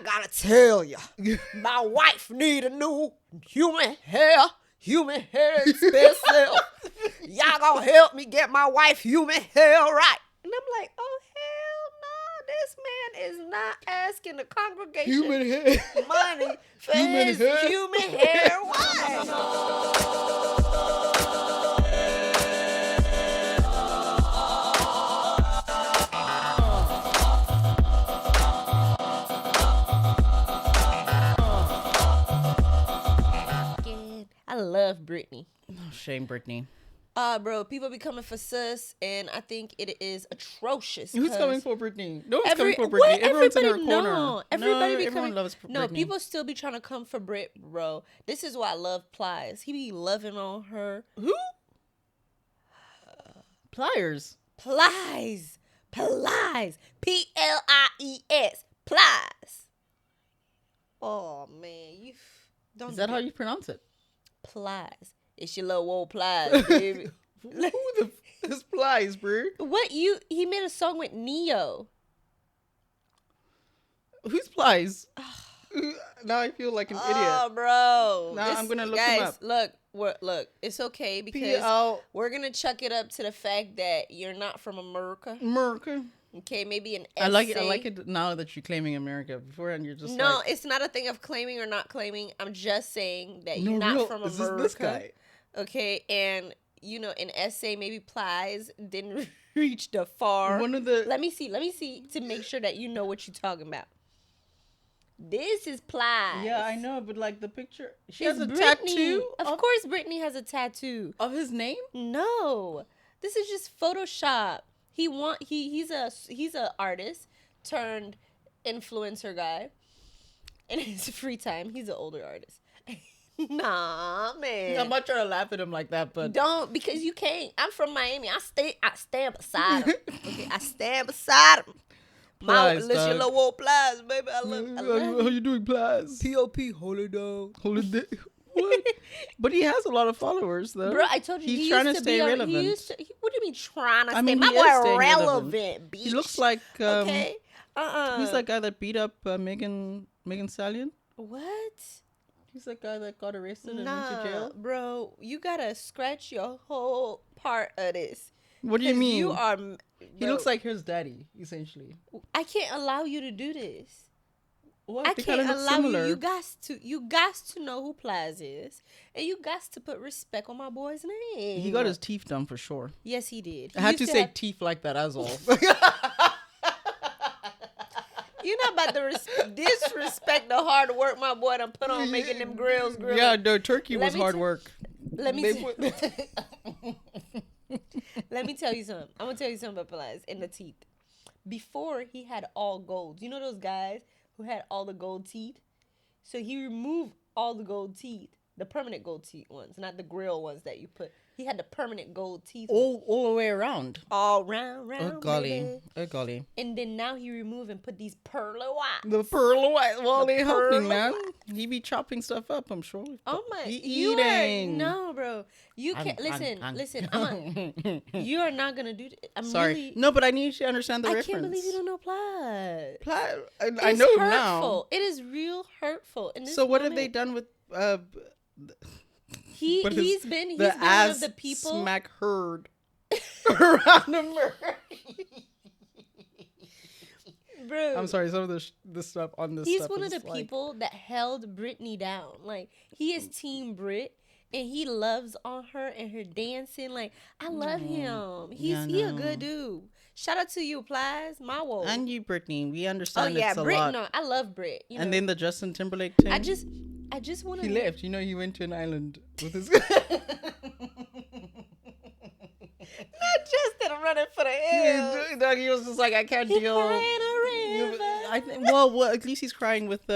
gotta tell you, my wife need a new human hair expensive. Y'all gonna help me get my wife human hair right. And I'm like, oh, hell no, this man is not asking the congregation Human hair. money for Human his hair. human hair wife. I love Britney. Oh, shame, Britney. Bro, people be coming for sus, and I think it is atrocious. Who's coming for Britney? No one's coming for Britney. Everyone's in her corner. Everybody be everyone coming. loves Britney. No, people still be trying to come for Brit, bro. This is why I love Plies. He be loving on her. Who? Pliers. Plies. Plies. P-L-I-E-S. Plies. Oh, man. You don't. Is that how you pronounce it? Plies. It's your little old Plies, baby. Who the f is Plies, bro? He made a song with Neo. Who's Plies? Now I feel like an idiot. Oh, bro. Now I'm gonna look him up. Look. It's okay because we're gonna chuck it up to the fact that you're not from America. America. Okay, maybe an essay. I like it now that you're claiming America. Beforehand, you're just no. It's not a thing of claiming or not claiming. I'm just saying that you're not from America. This guy. Okay, and an essay maybe Plies didn't reach the far. One of the. Let me see to make sure that you know what you're talking about. This is Plies. Yeah, I know, but like the picture, she It's has a Britney. tattoo. Of course, Britney has a tattoo of his name. No, this is just Photoshop. He's a artist turned influencer guy. In his free time, he's an older artist. Nah, man. I'm not trying to laugh at him like that, but don't, because you can't. I'm from Miami. I stand beside him. Okay, I stand beside him. Plies, Listen, your little old Plies, baby. I love how you doing, Plies? P.O.P. Hold it down. Hold it down. What? But he has a lot of followers, though. Bro, I told you he's trying to stay relevant. What do you mean trying to stay? Mean, My boy relevant, bitch. He looks like okay. He's that guy that beat up Megan Stallion. What? He's that guy that got arrested and went to jail. Bro, you gotta scratch your whole part of this. What do you mean? You are. He looks like his daddy, essentially. I can't allow you to do this. What? I can't allow you. You guys to know who Plies is, and you guys to put respect on my boy's name. He got his teeth done for sure. Yes, he did. I had to say teeth like that as all. You're not about to disrespect the hard work my boy done put on making them grills. Yeah, no, turkey was hard work. Let me tell you something. I'm gonna tell you something about Plies and the teeth. Before he had all gold. You know those guys who had all the gold teeth? So he removed all the gold teeth, the permanent gold teeth ones, not the grill ones that you put. He had the permanent gold teeth. All the way around. All round. Oh golly. Baby. Oh golly. And then now he removed and put these pearly whites. The pearly white. Well, they helping, man. White. He be chopping stuff up, I'm sure. Oh my! Eating. No, bro. You can't listen. You are not gonna do that. I'm sorry. Really, no, but I need you to understand the reference. I can't believe you don't know Plies. I know him now. It is real hurtful. So what have they done with He's been one of the people smack heard around America. Bro, I'm sorry. Some of this stuff on this. He's one of the people that held Britney down. Like, he is Team Brit, and he loves on her and her dancing. Like, I love him. He a good dude. Shout out to you, Plies, my woe. And you, Britney. We understand. Oh yeah, it's a Brit. lot. No, I love Brit. And then the Justin Timberlake thing. I just want to. He left. He went to an island with his. Not Justin running for the hills. He was just like, I can't deal. Well, at least he's crying with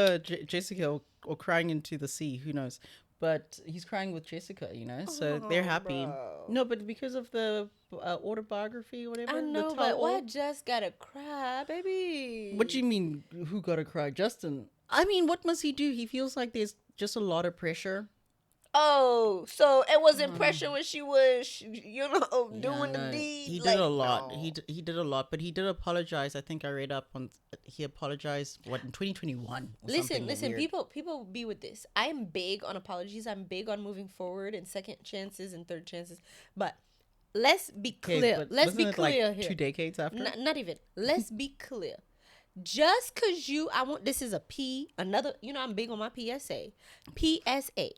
Jessica or crying into the sea. Who knows? But he's crying with Jessica, so they're happy. Bro. No, but because of the autobiography or whatever. I know, but why just gotta cry, baby? What do you mean, who gotta cry? Justin. I mean, what must he do? He feels like there's just a lot of pressure. Oh, so it wasn't pressure when she was, doing the no, deed. he did like, a lot. no. He did a lot, but he did apologize. I think I read up on he apologized in 2021 or something Listen, weird. people be with this. I am big on apologies. I'm big on moving forward and second chances and third chances. But let's be clear. but Let's be wasn't it clear like here. 2 decades after? Not even. Let's be clear. Just cause this is a P, another, I'm big on my PSA. PSA.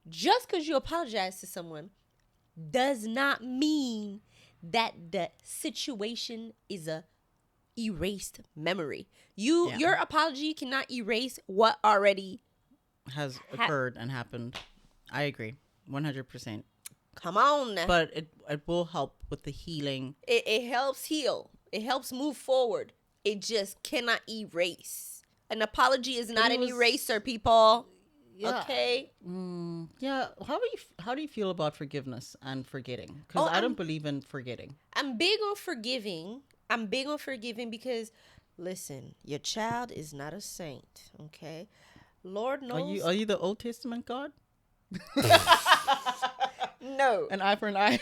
Just cause you apologize to someone does not mean that the situation is a erased memory. Your apology cannot erase what already has occurred and happened. I agree, 100%. Come on now. But it will help with the healing. It helps heal. It helps move forward. It just cannot erase. An apology is not an eraser, people. Yeah. Okay. Yeah. How do you feel about forgiveness and forgetting? Because I don't believe in forgetting. I'm big on forgiving. Because, listen, your child is not a saint. Okay. Lord knows. Are you the Old Testament God? No. An eye for an eye.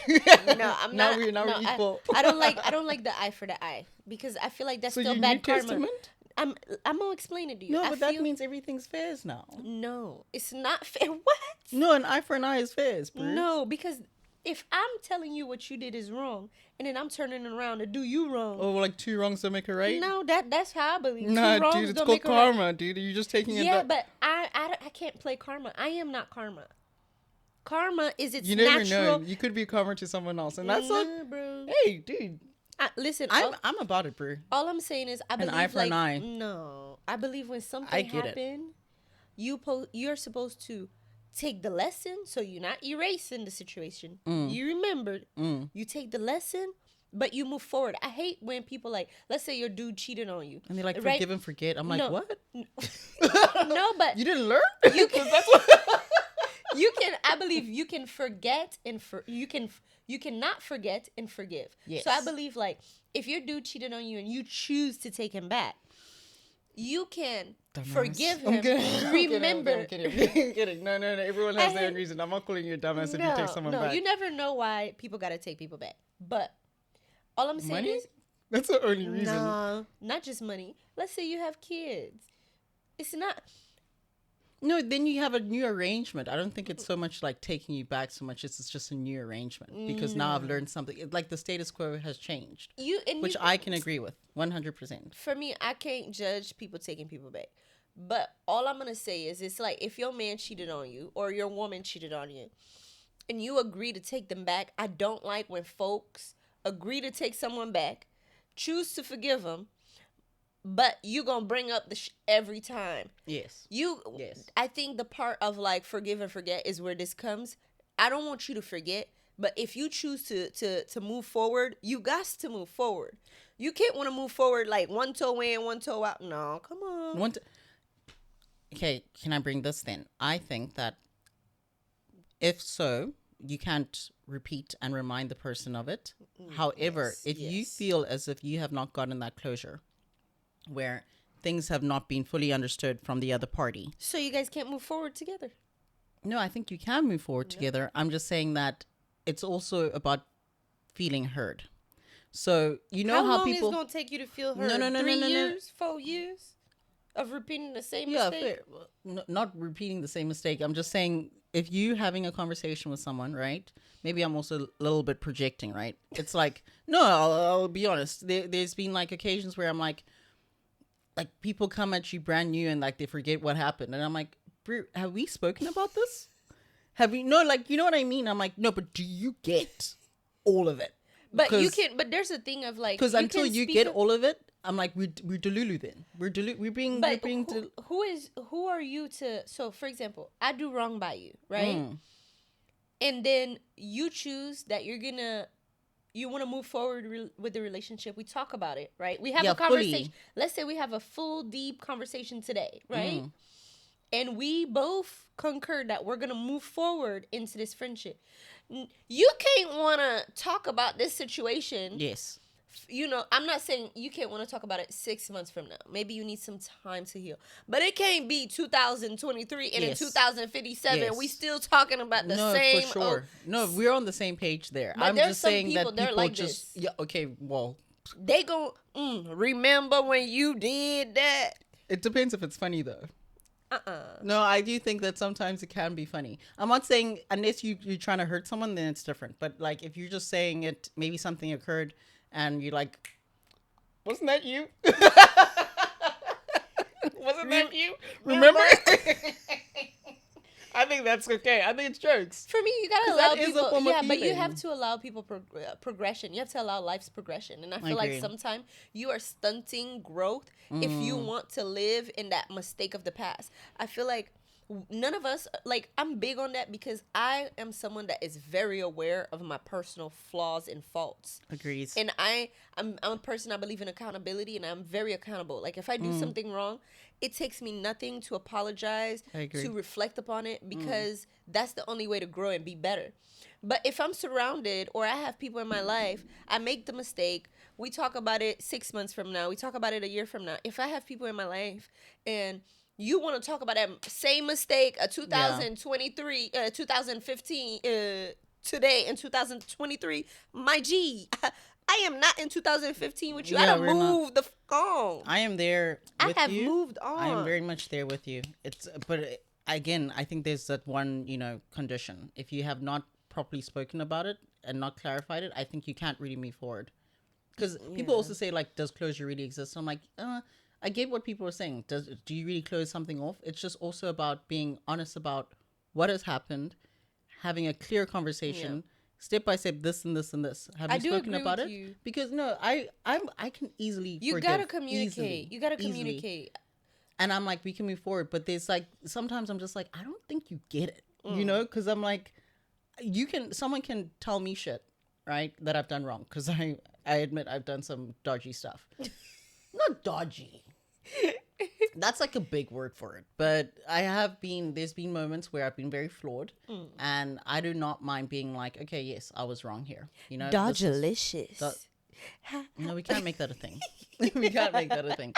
No, I'm not. Now we're equal. I don't like the eye for the eye because I feel like that's still bad karma. Testament? I'm gonna explain it to you. No, but that means everything's fair now. No, it's not fair. What? No, an eye for an eye is fair, bro. No, because if I'm telling you what you did is wrong, and then I'm turning around to do you wrong. Oh, like 2 wrongs don't make a right? No, that's how I believe. Nah, 2 wrongs dude, it's don't called make a right. karma, dude. You're just taking it. Yeah, but I can't play karma. I am not karma. Karma is its natural. You never know. You could be karma to someone else, and that's like, bro. Hey, dude. Listen, I'm about it, bro. All I'm saying is I believe an eye for an eye. No, I believe when something happened, you're supposed to take the lesson, so you're not erasing the situation. You remembered. You take the lesson, but you move forward. I hate when people let's say your dude cheated on you, and they're like, forgive and forget. I'm like, what? No, but you didn't learn. You can. That's what. I believe you can forget and you cannot forget and forgive. Yes. So I believe if your dude cheated on you and you choose to take him back, you can forgive him. Remember. I'm kidding. No. Everyone has their own reason. I'm not calling you a dumbass if you take someone back. No, you never know why people gotta take people back. But all I'm saying is that's the only reason. No, not just money. Let's say you have kids. It's not. No, then you have a new arrangement. I don't think it's so much like taking you back so much. It's just a new arrangement because now I've learned something. Like the status quo has changed, which I can agree with 100%. For me, I can't judge people taking people back. But all I'm going to say is it's like if your man cheated on you or your woman cheated on you and you agree to take them back, I don't like when folks agree to take someone back, choose to forgive them, but you gonna bring up the every time. Yes. Yes. I think the part of forgive and forget is where this comes. I don't want you to forget, but if you choose to move forward, you got to move forward. You can't want to move forward one toe in, one toe out. No, come on. Okay, can I bring this then? I think that if so, you can't repeat and remind the person of it. However, if you feel as if you have not gotten that closure, where things have not been fully understood from the other party. So you guys can't move forward together? No, I think you can move forward together. I'm just saying that it's also about feeling heard. So you know how people... How long is it going to take you to feel heard? No. 3 years? 4 years? Of repeating the same mistake? Fair. No, not repeating the same mistake. I'm just saying if you having a conversation with someone, right? Maybe I'm also a little bit projecting, right? It's like, no, I'll be honest. There's been occasions where I'm like people come at you brand new and they forget what happened. And I'm like, bro, have we spoken about this? Have we? No, you know what I mean? I'm like, no, but do you get all of it? But you can, but there's a thing of because until you get all of it, I'm like, we're delulu then. We're being who are you to, so for example, I do wrong by you, right? And then you choose that you want to move forward with the relationship. We talk about it, right? We have a conversation. Fully. Let's say we have a full, deep conversation today, right? And we both concur that we're going to move forward into this friendship. You can't want to talk about this situation you know, I'm not saying you can't want to talk about it 6 months from now. Maybe you need some time to heal. But it can't be 2023 and Yes. in 2057 Yes. we still talking about the No, same. for sure. No, we're on the same page there. But I'm there's just some saying people, that they're people like just this. yeah. Okay, well, They go, remember when you did that? it depends if it's funny though. Uh-uh. No, I do think that sometimes it can be funny. I'm not saying unless you're trying to hurt someone, then it's different. But like if you're just saying it, maybe something occurred, and you're like, wasn't that you? Wasn't that you? Remember? I think that's okay. I think it's jokes. For me, you gotta 'Cause allow that is a people. form of Yeah, but you healing. have to allow people progression. You have to allow life's progression, and I feel like agree. sometimes you are stunting growth if you want to live in that mistake of the past. I feel like none of us, like, I'm big on that because I am someone that is very aware of my personal flaws and faults. Agrees. And I'm a person, I believe in accountability, and I'm very accountable. Like, if I do something wrong, it takes me nothing to apologize, I agree. to reflect upon it, because that's the only way to grow and be better. But if I'm surrounded or I have people in my life, I make the mistake, we talk about it 6 months from now, we talk about it a year from now. If I have people in my life and you want to talk about that same mistake, 2023, 2015, today in 2023, my G, I am not in 2015 with you. I Yeah, done we're not. moved the on. I am there with I have you. moved on. I am very much there with you. But again, I think there's that one, condition. If you have not properly spoken about it and not clarified it, I think you can't really move forward. Because people also say, like, does closure really exist? I'm like, I get what people are saying. Do you really close something off? It's just also about being honest about what has happened, having a clear conversation, step by step, this and this and this. Have you spoken about it? You. Because no, I can easily You forgive gotta communicate. easily, You gotta easily. communicate. And I'm like, we can move forward. But there's like, sometimes I'm just like, I don't think you get it, because I'm like, someone can tell me shit, right, that I've done wrong. Because I admit I've done some dodgy stuff. Not dodgy. That's like a big word for it. But there's been moments where I've been very flawed. And I do not mind being like, okay, yes, I was wrong here. Dodgelicious. No, we can't make that a thing. We can't make that a thing.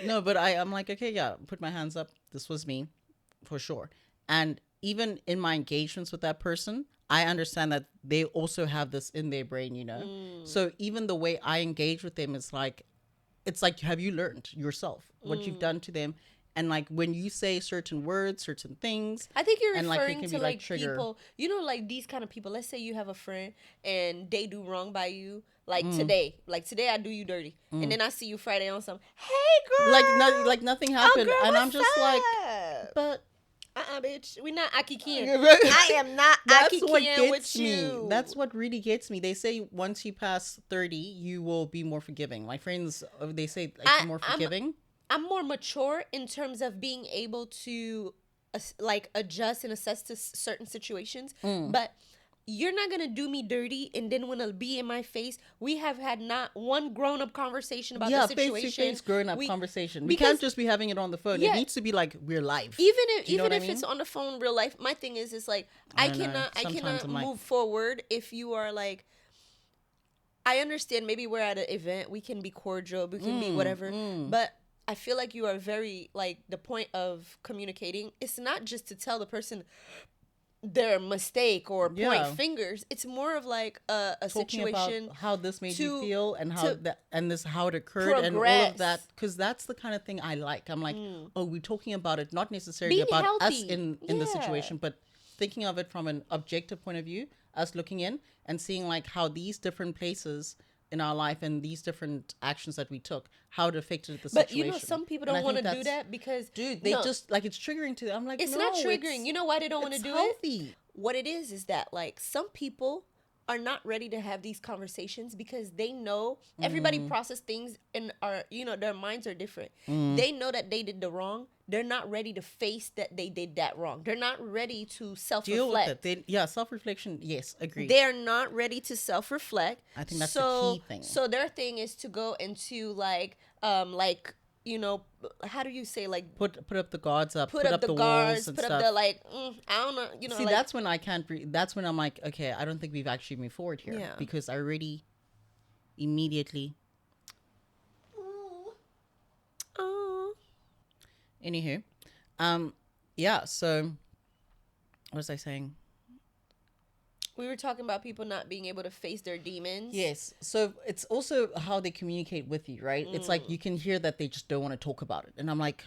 No, but I'm like, okay, yeah, put my hands up. This was me, for sure. And even in my engagements with that person, I understand that they also have this in their brain, So even the way I engage with them is like, it's like, have you learned yourself what you've done to them? And like when you say certain words, certain things, I think you're and, referring like, it can to be, like trigger. people, like these kind of people. Let's say you have a friend and they do wrong by you. Like today I do you dirty, and then I see you Friday on something. Hey girl, like nothing happened, girl, and I'm what's just like, up? but Bitch, we not Aki Ken. I am not Aki Ken with you. That's what really gets me. They say once you pass 30, you will be more forgiving. My friends, they say like you're more forgiving. I'm more mature in terms of being able to adjust and assess to certain situations, but you're not gonna do me dirty and then wanna be in my face. We have had not one grown-up conversation about the situation. Face-to-face grown-up conversation. We because- can't just be having it on the phone. Yeah. It needs to be like we're live. Even if You know what I mean? it's on the phone, real life. My thing is, it's like I cannot Sometimes I'm like- move forward if you are like. I understand. Maybe we're at an event. We can be cordial. We can be whatever. But I feel like you are very like the point of communicating. It's not just to tell the person their mistake or point fingers. It's more of like a Talking situation about how this made you to- feel and how to how it occurred and all of that, progress. because that's the kind of thing I like. I'm like, oh, we're talking about it, not necessarily Being about us healthy. in the Yeah. situation, but thinking of it from an objective point of view, us looking in and seeing like how these different places in our life and these different actions that we took, how it affected the But situation. some people And I don't want to think do that's- that because Dude, they just like it's triggering to them. I'm like, it's no, not triggering. You know why they don't want to it's do healthy. it? What it is that like some people are not ready to have these conversations because they know everybody process things and are their minds are different. They know that they did the wrong. They're not ready to face that they did that wrong. They're not ready to self-reflect. Deal with it. Self-reflection. Yes, agreed. They're not ready to self-reflect. I think that's the key thing. So their thing is to go into how do you say like put up the guards up, put up the walls guards, and put stuff. up the I don't know, See, that's when I can't. That's when I'm like, okay, I don't think we've actually moved forward here because I already, immediately. Oh. Anywho, yeah. So, what was I saying? We were talking about people not being able to face their demons. Yes. So it's also how they communicate with you, right? It's like you can hear that they just don't want to talk about it, and I'm like,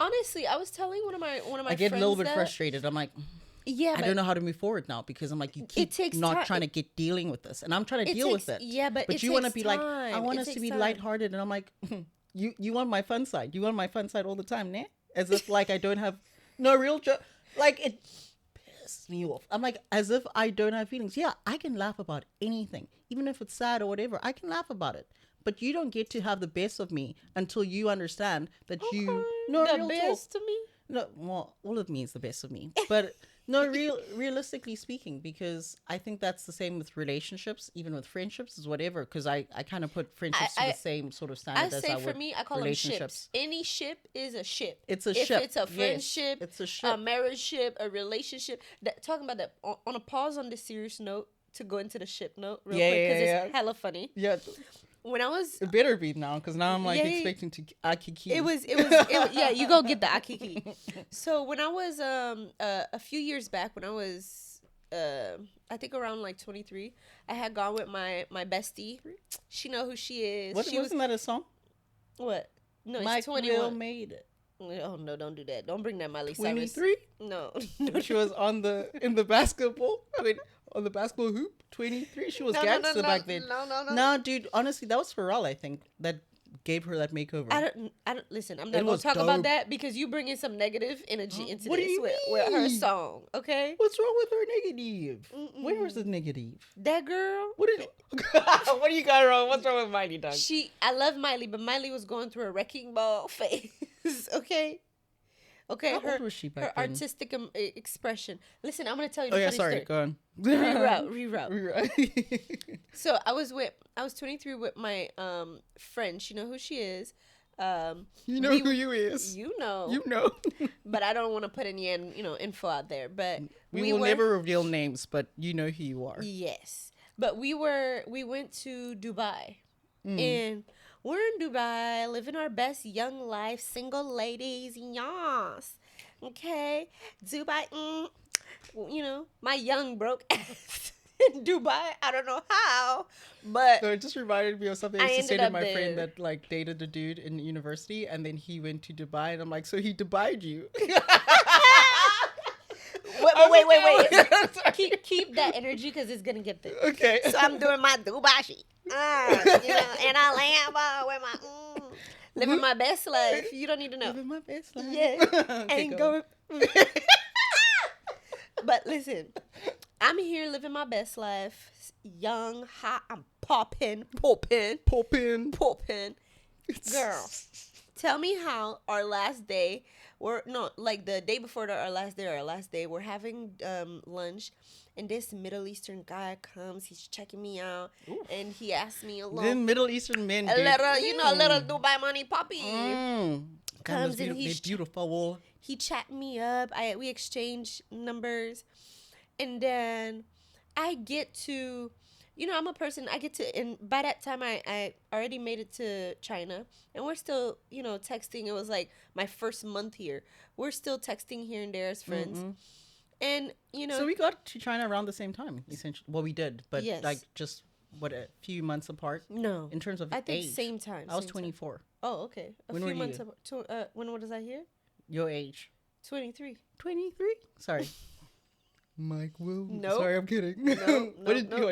Honestly, I was telling one of my I get a friends little bit that, frustrated. I'm like, yeah, I don't know how to move forward now because I'm like, you keep takes not time. trying to get dealing with this, and I'm trying to deal with it. Yeah, but it you want to takes be like, time. I want It us to takes be time. lighthearted, and I'm like, you want my fun side. You want my fun side all the time, né? As if like I don't have no real joke. Like it pissed me off. I'm like, as if I don't have feelings. Yeah, I can laugh about anything, even if it's sad or whatever. I can laugh about it. But you don't get to have the best of me until you understand that you no the real best talk. to me. No, well, all of me is the best of me, but realistically speaking, because I think that's the same with relationships, even with friendships, is whatever. Because I kind of put friendships to the same sort of standard I as say I for would me, I call them ships. Any ship is a ship. It's a if ship. it's a Yes, friendship, it's a ship. marriage ship, a relationship. Talking about that on a pause on this serious note to go into the ship note real quick because it's hella funny. Yeah, When I was it better be now because now I'm like expecting to akiki. It was yeah, you go get the akiki. So when I was a few years back when I was I think around like 23, I had gone with my bestie. She know who she is. Wasn't that a song? What? No, it's Mike 21. Will made it. Oh no, don't do that. Don't bring that Miley Cyrus. 23? No. She was in the basketball. On the basketball hoop, 23. She was gangster back then. No. No, dude. Honestly, that was Pharrell. I think that gave her that makeover. I don't listen. I'm not gonna talk about that because you bring in some negative energy into What do this you with her mean? song. Okay. What's wrong with her negative? Where was the negative? That girl. What do you got wrong? What's wrong with Miley, dog? I love Miley, but Miley was going through a wrecking ball phase. Okay. How old was she back her then? artistic expression. Listen, I'm gonna tell you. Oh the yeah, funny sorry. story. Go on. Reroute. So I was 23 with my friend. She know who she is. You know who you is. You know. You know. But I don't want to put any info out there. But we will never reveal names, but you know who you are. Yes. But we went to Dubai, and we're in Dubai, living our best young life, single ladies, yes. Okay, Dubai, my young broke ass in Dubai. I don't know how, but so it just reminded me of something I used to say to my friend that like dated a dude in university, and then he went to Dubai, and I'm like, so he Dubai'd you. Wait. Keep that energy because it's gonna get there. Okay. So I'm doing my Dubai shit, and I Lambo with my living my best life. You don't need to know. Living my best life. Yeah, Okay, and going. But listen, I'm here living my best life, young, hot. I'm popping. Girl, tell me how our last day. The day before our last day, we're having lunch, and this Middle Eastern guy comes. He's checking me out, and he asked me a little. Then Middle Eastern men, a little Dubai money puppy. Comes and he's beautiful. He chat me up. We exchange numbers, and then I get to. I'm a person, and by that time I already made it to China, and we're still, texting. It was like my first month here. We're still texting here and there as friends. And, So we got to China around the same time, essentially. Well, we did, but like just, a few months apart? No. In terms of I think age. same time. I was 24. Oh, okay. A few months apart. When was I here? Your age. 23. 23? Sorry. Mike Will. No. Sorry, I'm kidding. No.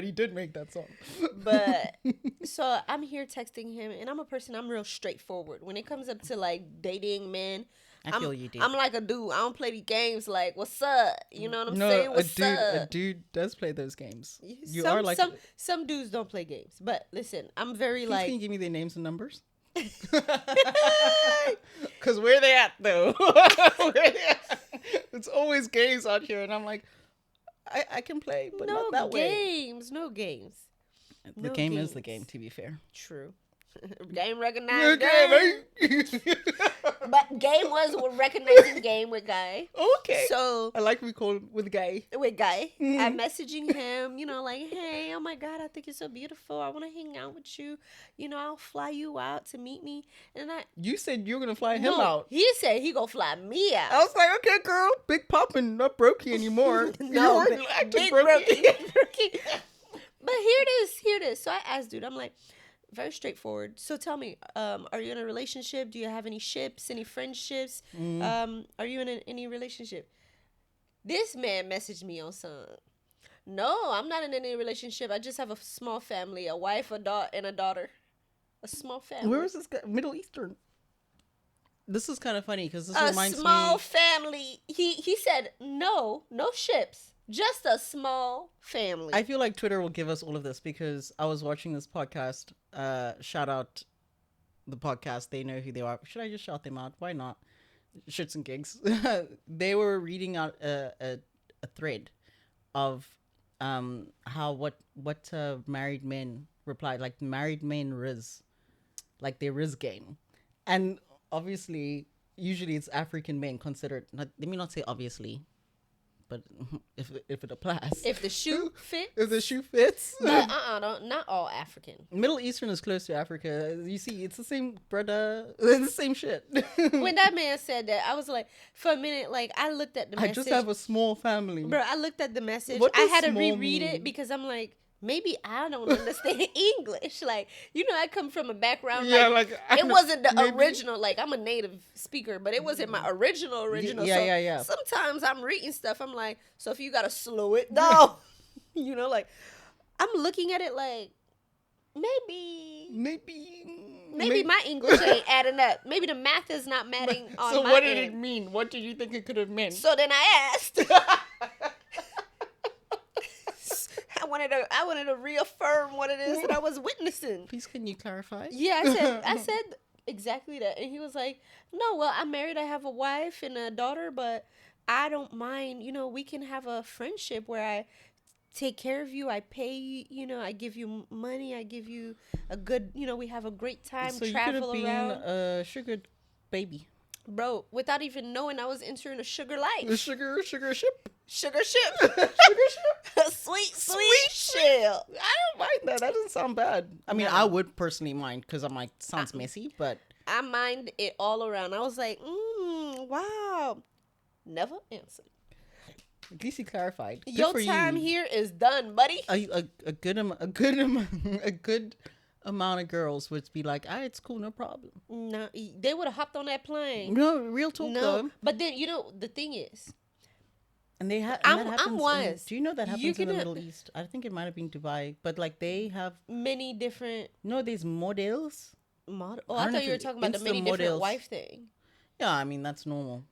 He did make that song. But so I'm here texting him, and I'm a person. I'm real straightforward when it comes up to like dating men. I feel you, dude. I'm like a dude. I don't play these games like what's up. You know what I'm saying? What's up? A dude does play those games. Some dudes don't play games. But listen, I'm very Please can you give me their names and numbers? Because where they at though? It's always games out here, and I'm like, I can play, but not that way. No games. The game is the game, to be fair. True. Game recognized game. But game was recognizing game with guy. Okay. So I like we call with guy. with guy, I'm messaging him, like, hey, oh my God, I think you're so beautiful. I want to hang out with you. I'll fly you out to meet me. And You said you were gonna fly him out. He said he gonna fly me out. I was like, okay, girl, big poppin', not brokey anymore. No, You're acting big brokey. brokey. But here it is. So I asked dude, I'm like, very straightforward. So tell me, are you in a relationship? Do you have any ships, any friendships? Are you in any relationship? This man messaged me on some. No, I'm not in any relationship. I just have a small family, a wife, and a daughter. A small family. Where is this guy? Middle Eastern. This is kind of funny because this reminds me. A small family. He said no ships. Just a small family. I feel like Twitter will give us all of this because I was watching this podcast. Shout out the podcast. They know who they are. Should I just shout them out? Why not? Shits and gigs. They were reading out a thread of how what married men replied, like married men riz, like their riz game, and obviously usually it's African men considered. Let me not say obviously, but if it applies, if the shoe fits, if the shoe fits. But not all African. Middle Eastern is close to Africa. You see, it's the same, brother. It's the same shit. When that man said that, I was like, for a minute, like I looked at the message. I just have a small family, bro. I looked at the message. What I does had to small reread mean? it because I'm like, maybe I don't understand English. Like, I come from a background. Yeah, it wasn't the maybe. Original. Like, I'm a native speaker, but it wasn't my original. Yeah. Sometimes I'm reading stuff. I'm like, so if you gotta slow it down, like I'm looking at it like maybe my English ain't adding up. Maybe the math is not matching on so my what did end. it mean? What did you think it could have meant? So then I asked. I wanted to reaffirm what it is that I was witnessing. Please, can you clarify? Yeah, I said exactly that, and he was like, "No, well, I'm married. I have a wife and a daughter, but I don't mind. We can have a friendship where I take care of you. I pay you. I give you money. I give you a good. We have a great time. So travel you could have around, been a sugar baby, bro. Without even knowing I was entering a sugar life. a sugar ship, Sugar ship. sugar ship, sweet shell. I don't mind that. That doesn't sound bad. I mean, I would personally mind because I'm like, sounds messy, but I mind it all around. I was like, wow. Never answered. at least you clarified. Good Your for time you. here is done, buddy. A good amount of girls would be like, it's cool, no problem. No, they would have hopped on that plane. No, real talk though. But then the thing is, And they have. I'm wise. Do you know that happens in the gonna- Middle East? I think it might have been Dubai, but like they have. many different These models. models. I I don't know thought if you were it- talking about the Insta many different models. wife thing. Yeah, I mean that's normal.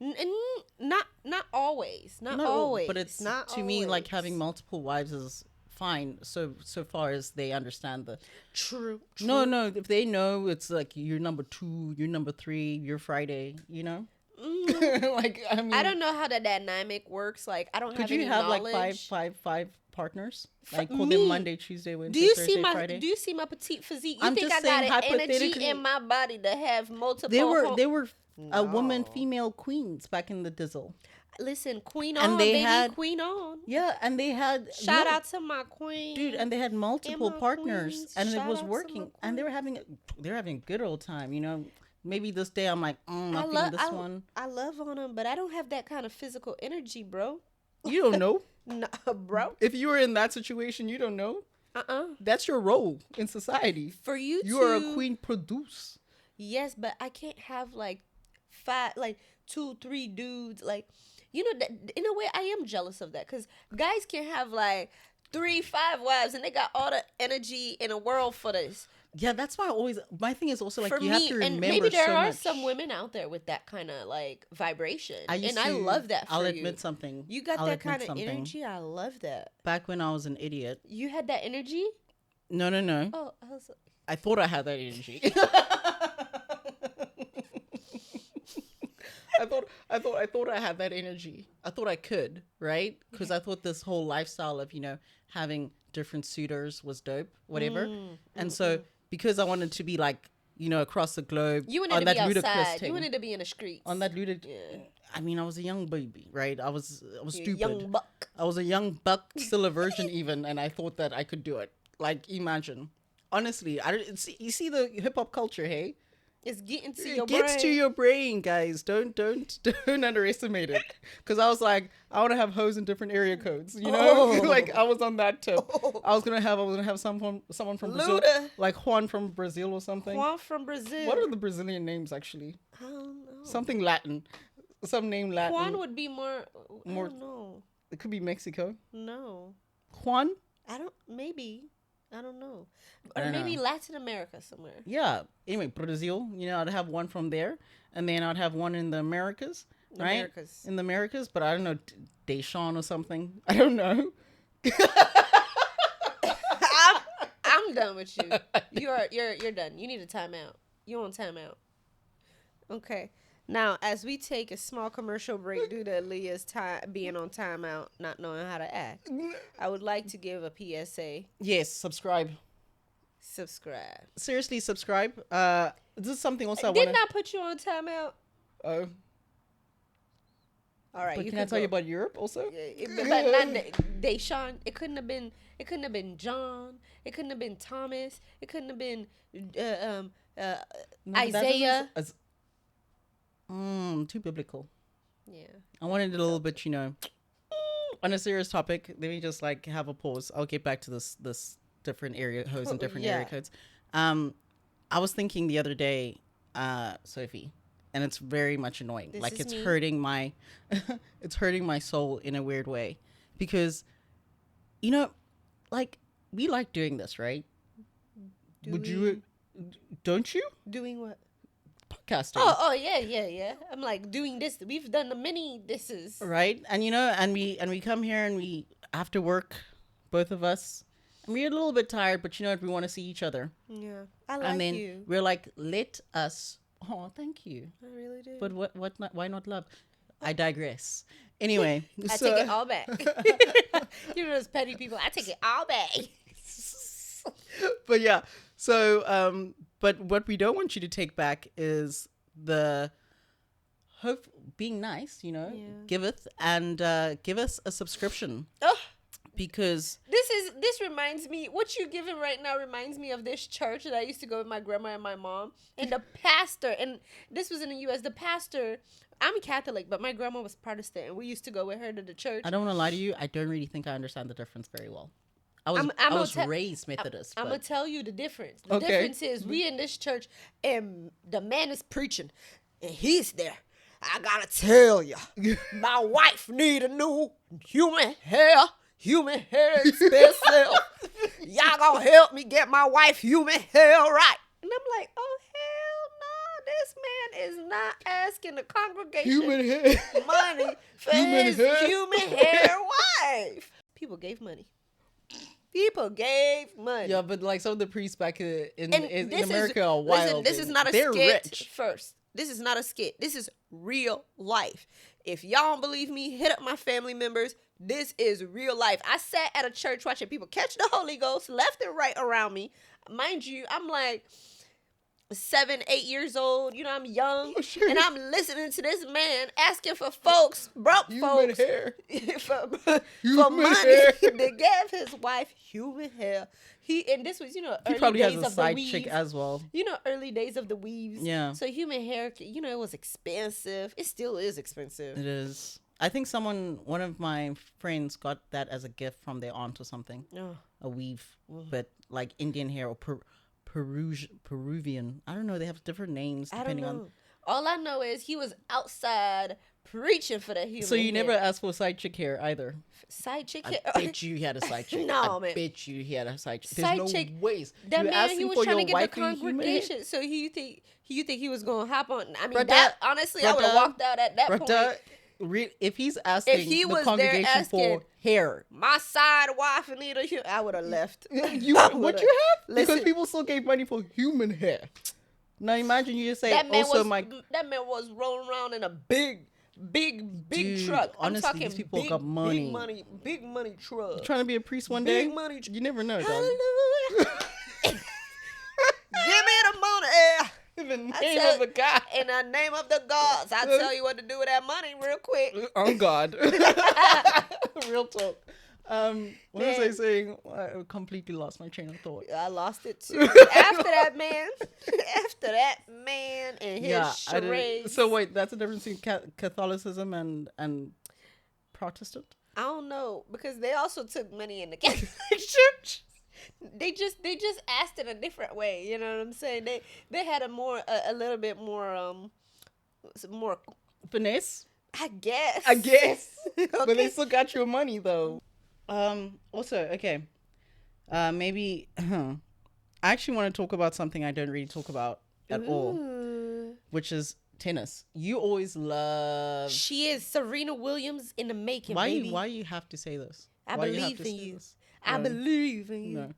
Not always. Not all, always. but it's not to me like always. having multiple wives is fine. So far as they understand the. True. No. If they know it's like you're number 2, you're number 3, you're Friday. Like I mean, I don't know how the dynamic works. Like I don't could have you any have knowledge. like five partners? For Like call me, them Monday, Tuesday, Wednesday, Do you Thursday, see my Friday. Do you see my petite physique? You I'm think just I got saying, an energy hypothetically- in my body to have multiple? They were a woman, No. female queens back in the dizzle. Listen, queen And on, they baby, had- queen on. Yeah, and they had Shout out to my queen, dude, and they had multiple my partners, queens. and it Shout was out to my working, and they were having a good old time. Maybe this day I'm like, not feeling this one. I love on them, but I don't have that kind of physical energy, bro. You don't know. No, bro. If you were in that situation, you don't know. That's your role in society. For you, You are a queen produce. Yes, but I can't have like 2, 3 dudes. Like, that, in a way, I am jealous of that because guys can have like 3, 5 wives and they got all the energy in the world for this. Yeah, that's why my thing is also like For you me, have to remember and maybe there so are much. some women out there with that kind of like vibration, I love that. I'll for admit you. something. You got I'll that admit kind of something. energy. I love that. Back when I was an idiot. You had that energy. No. Oh, I was. I thought I had that energy. I thought I had that energy. I thought I could, right? Because I thought this whole lifestyle of having different suitors was dope, whatever. And so because I wanted to be like across the globe. You wanted on to that be LUDACRIS outside. thing. You wanted to be in the streets. On that Ludacris. Yeah. I mean, I was a young baby, right? I was You're a stupid. young buck. I was a young buck, still a virgin even, and I thought that I could do it. Like, imagine. Honestly, you see the hip hop culture, hey? It's getting to your It gets brain. to your brain, guys. Don't underestimate it. Because I was like, I want to have hoes in different area codes. You know, Oh. like I was on that tip. Oh. I was gonna have someone from Brazil, Luda. like Juan from Brazil or something. Juan from Brazil. What are the Brazilian names actually? I don't know. Something Latin, some name Latin. Juan would be more. I More- don't know. It could be Mexico. No. Juan. I don't. Maybe. I don't know. I Or don't maybe know. Latin America somewhere. Yeah. Anyway, Brazil. I'd have one from there, and then I'd have one in the Americas, right? Americas. In the Americas, but I don't know, Deshaun or something. I don't know. I'm done with you. You're done. You need a timeout. You on timeout. Okay. Now, as we take a small commercial break due to Leah's time being on timeout, not knowing how to act, I would like to give a PSA. Yes, subscribe. Subscribe. Seriously, subscribe. This is something else I want Didn't to. I put you on timeout? Oh, All right. but You can I could tell you go. about Europe also? But not Deshaun. It couldn't have been. It couldn't have been John. It couldn't have been Thomas. It couldn't have been No, but that Isaiah. doesn't- too biblical. Yeah. I wanted it a little bit, on a serious topic. Let me just like have a pause. I'll get back to this different area hoes and different area Yeah. codes. I was thinking the other day, Sophie, and it's very much annoying. This Like is it's me. hurting my, it's hurting my soul in a weird way, because, like we like doing this, right? Would you? Don't you? Doing what? Podcasting. Oh yeah. I'm like doing this. We've done the many thises. Right, and we come here and we after work, both of us, and we're a little bit tired, but we want to see each other, Yeah, I like and then you. we're like, let us. Oh, thank you. I really do. But what not? Why not love? I digress. Anyway, I take it all back. You know those petty people. I take it all back. But yeah, so but what we don't want you to take back is the hope being nice, giveth and give us a subscription. Oh, Because this reminds me. What you're giving right now reminds me of this church that I used to go with my grandma and my mom. And the pastor, and this was in the U.S. The pastor. I'm Catholic, but my grandma was Protestant, and we used to go with her to the church. I don't want to lie to you, I don't really think I understand the difference very well. I was I'm I was gonna raised Methodist. I'm but- gonna tell you the difference. The Okay. difference is we in this church, and the man is preaching, and he's there. I gotta tell you, my wife need a new human hair expensive. Y'all gonna help me get my wife human hair right? And I'm like, oh hell no, this man is not asking the congregation Human hair. money for Human his hair. human hair wife. People gave money. People gave money. Yeah, but like some of the priests back in this America is, are wild. Listen, this is not a They're skit. rich. First, this is not a skit. This is real life. If y'all don't believe me, hit up my family members. This is real life. I sat at a church watching people catch the Holy Ghost left and right around me. Mind you, I'm like 7, 8 years old. I'm young. Oh, sure. And I'm listening to this man asking for folks, broke Human folks, hair. for Human money hair. to give his wife human hair. And this was, He early probably days has a of side the chick weave. as well. Early days of the weaves. Yeah. So human hair, it was expensive. It still is expensive. It is. I think one of my friends got that as a gift from their aunt or something. Oh. A weave, but like Indian hair or Peruvian. I don't know. They have different names I don't depending know. on. All I know is he was outside preaching for the human So you hair. never asked for side chick hair either. Side chick I hair? bet you he had a side chick. No, I man. bet you he had a side chick. There's Side no chick- ways. That You man, asking he was for trying to your get wife the in human hair? congregation. So you think he was gonna hop on? I mean, Brother, that honestly, I would have brother, walked out at that Brother, point. if he's asking he the was there congregation asking- for hair, My side wife need a I would have left. would I you would've- have? Because Listen. people still gave money for human hair. Now imagine you just say, That man also was that man was rolling around in a big Dude, truck. honestly, I'm talking these people got money. big money truck. trying to be a priest one day. Big money. You never know, dog. Hallelujah. Give me the money. the name tell- of the guy. In the name of the gods, I'll tell you what to do with that money real quick. Oh God. Real talk. What was I Man. saying? I completely lost my train of thought. I lost it too. After that man and his I didn't. charades. So wait, that's the difference between Catholicism and Protestant? I don't know, because they also took money in the Catholic Church. They just asked it a different way. You know what I'm saying? They had a little bit more more. Finesse? I guess. But they Okay. still got your money though. Also, okay. Maybe I actually want to talk about something I don't really talk about at all, Ooh. which is tennis. You always love. She is Serena Williams in the making, Why baby. you have to say this? I Why you have believe to in say you. this? I No. believe in you. No.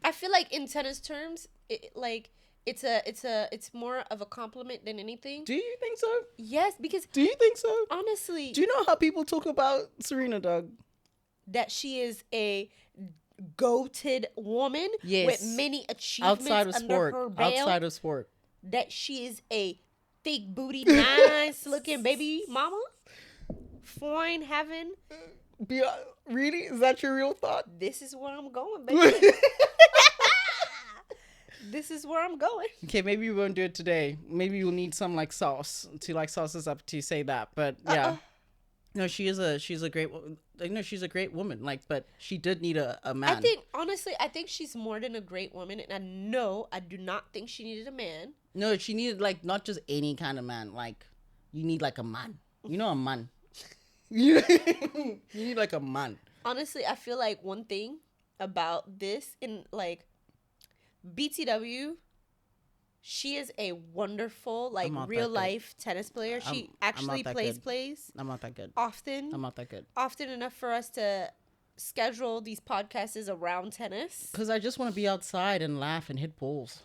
I feel like in tennis terms, it's more of a compliment than anything. Do you think so? Yes, because Do you think so? honestly, Do you know how people talk about Serena, Doug? that she is a goated woman Yes. with many achievements Outside of under sport. her belt. Outside of sport. That she is a thick booty, nice looking baby mama. Fine having. Really? Is that your real thought? This is where I'm going, baby. This is where I'm going. Okay, maybe we won't do it today. Maybe you'll need some like sauce to like sauce us up to say that. But yeah, no, she's a great woman. Like, but she did need a man. I think honestly, she's more than a great woman, and I do not think she needed a man. No, she needed like not just any kind of man. Like, you need like a man. You know, a man. You need like a man. Honestly, I feel like one thing about this in like BTW, she is a wonderful like I'm not real that life tennis player. She I'm actually not that plays good. I'm not that good. often. I'm not that good. Often enough for us to schedule these podcasts around tennis. Because I just want to be outside and laugh and hit balls.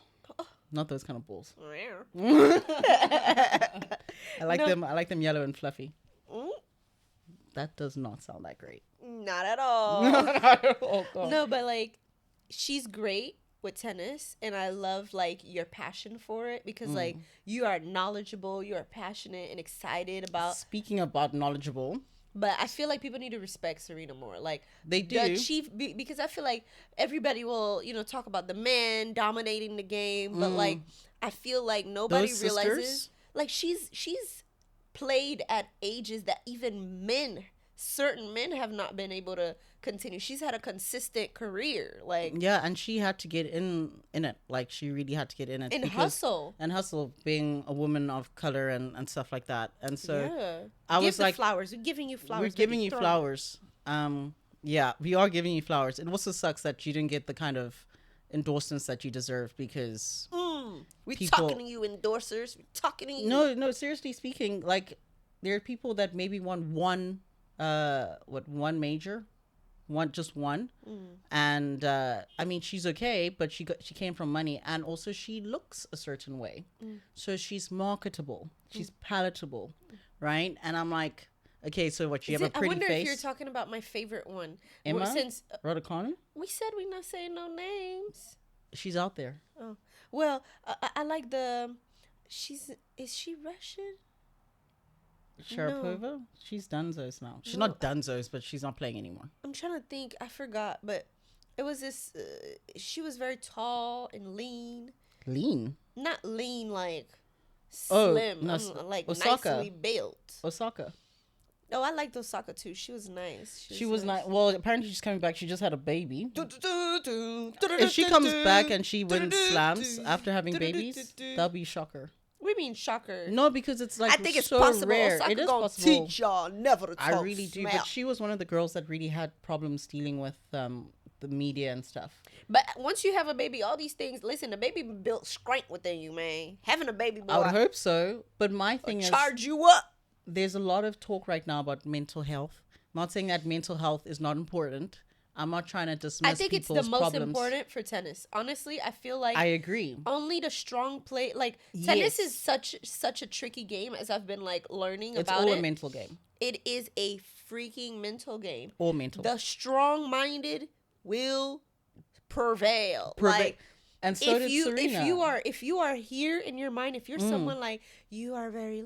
Not those kind of balls. Mm. I like them yellow and fluffy. Mm, That does not sound that great. not at all. Oh, God. No, but like she's great with tennis, and I love like your passion for it because like you are knowledgeable, you are passionate and excited about. Speaking about knowledgeable, But I feel like people need to respect Serena more. Like they do. the chief, because I feel like everybody will, talk about the man dominating the game, but like I feel like nobody Those realizes sisters? like she's played at ages that even certain men have not been able to continue. She's had a consistent career, like Yeah, and she had to get in it. Like, she really had to get in it. and because- hustle. And hustle, being a woman of color and stuff like that. And so Yeah, I give was the like, flowers. We're giving you flowers. we're giving baby. you Throw 'em. flowers. Yeah, we are giving you flowers. It also sucks that you didn't get the kind of endorsements that you deserve because We people- talking to you, endorsers. We talking to you. no, seriously speaking, like, there are people that maybe won one major, just one, and I mean, she's okay, but she came from money, and also she looks a certain way, so she's marketable, she's palatable, right? And I'm like, okay, so what, you have a I pretty wonder face? if you're talking about my favorite one. Emma? Since Raducanu? we said we're not saying no names. She's out there. Oh, well, I like the. Is she Russian? Sharapova? She's Dunzos now. She's No, not Dunzos, but she's not playing anymore. I'm trying to think. I forgot, but it was this. She was very tall and lean. Lean? Not lean like Oh, slim. no, like Osaka. nicely built. Osaka. Oh, I liked Osaka too. She was nice. She was nice. not. Well, apparently she's coming back. She just had a baby. If If she comes back and she wins slams after having babies, that'll be shocker. We mean shocker. No, because it's like I think it's so possible. rare. Osaka It is gonna possible. teach y'all never to talk I really do. smack. But she was one of the girls that really had problems dealing with the media and stuff. But once you have a baby, all these things. Listen, the baby built strength within you, man. Having a baby boy, I would hope so. But my thing is, charge you up. there's a lot of talk right now about mental health. I'm not saying that mental health is not important. I'm not trying to dismiss I think it's the people's most problems. important for tennis. Honestly, I feel like I agree. only the strong play. Like tennis Yes. is such a tricky game, as I've been like learning It's about all it. a mental game. It is a freaking mental game. All mental. The strong-minded will prevail. Preve- Like And so did Serena. if you are here in your mind, if you're someone like you are very,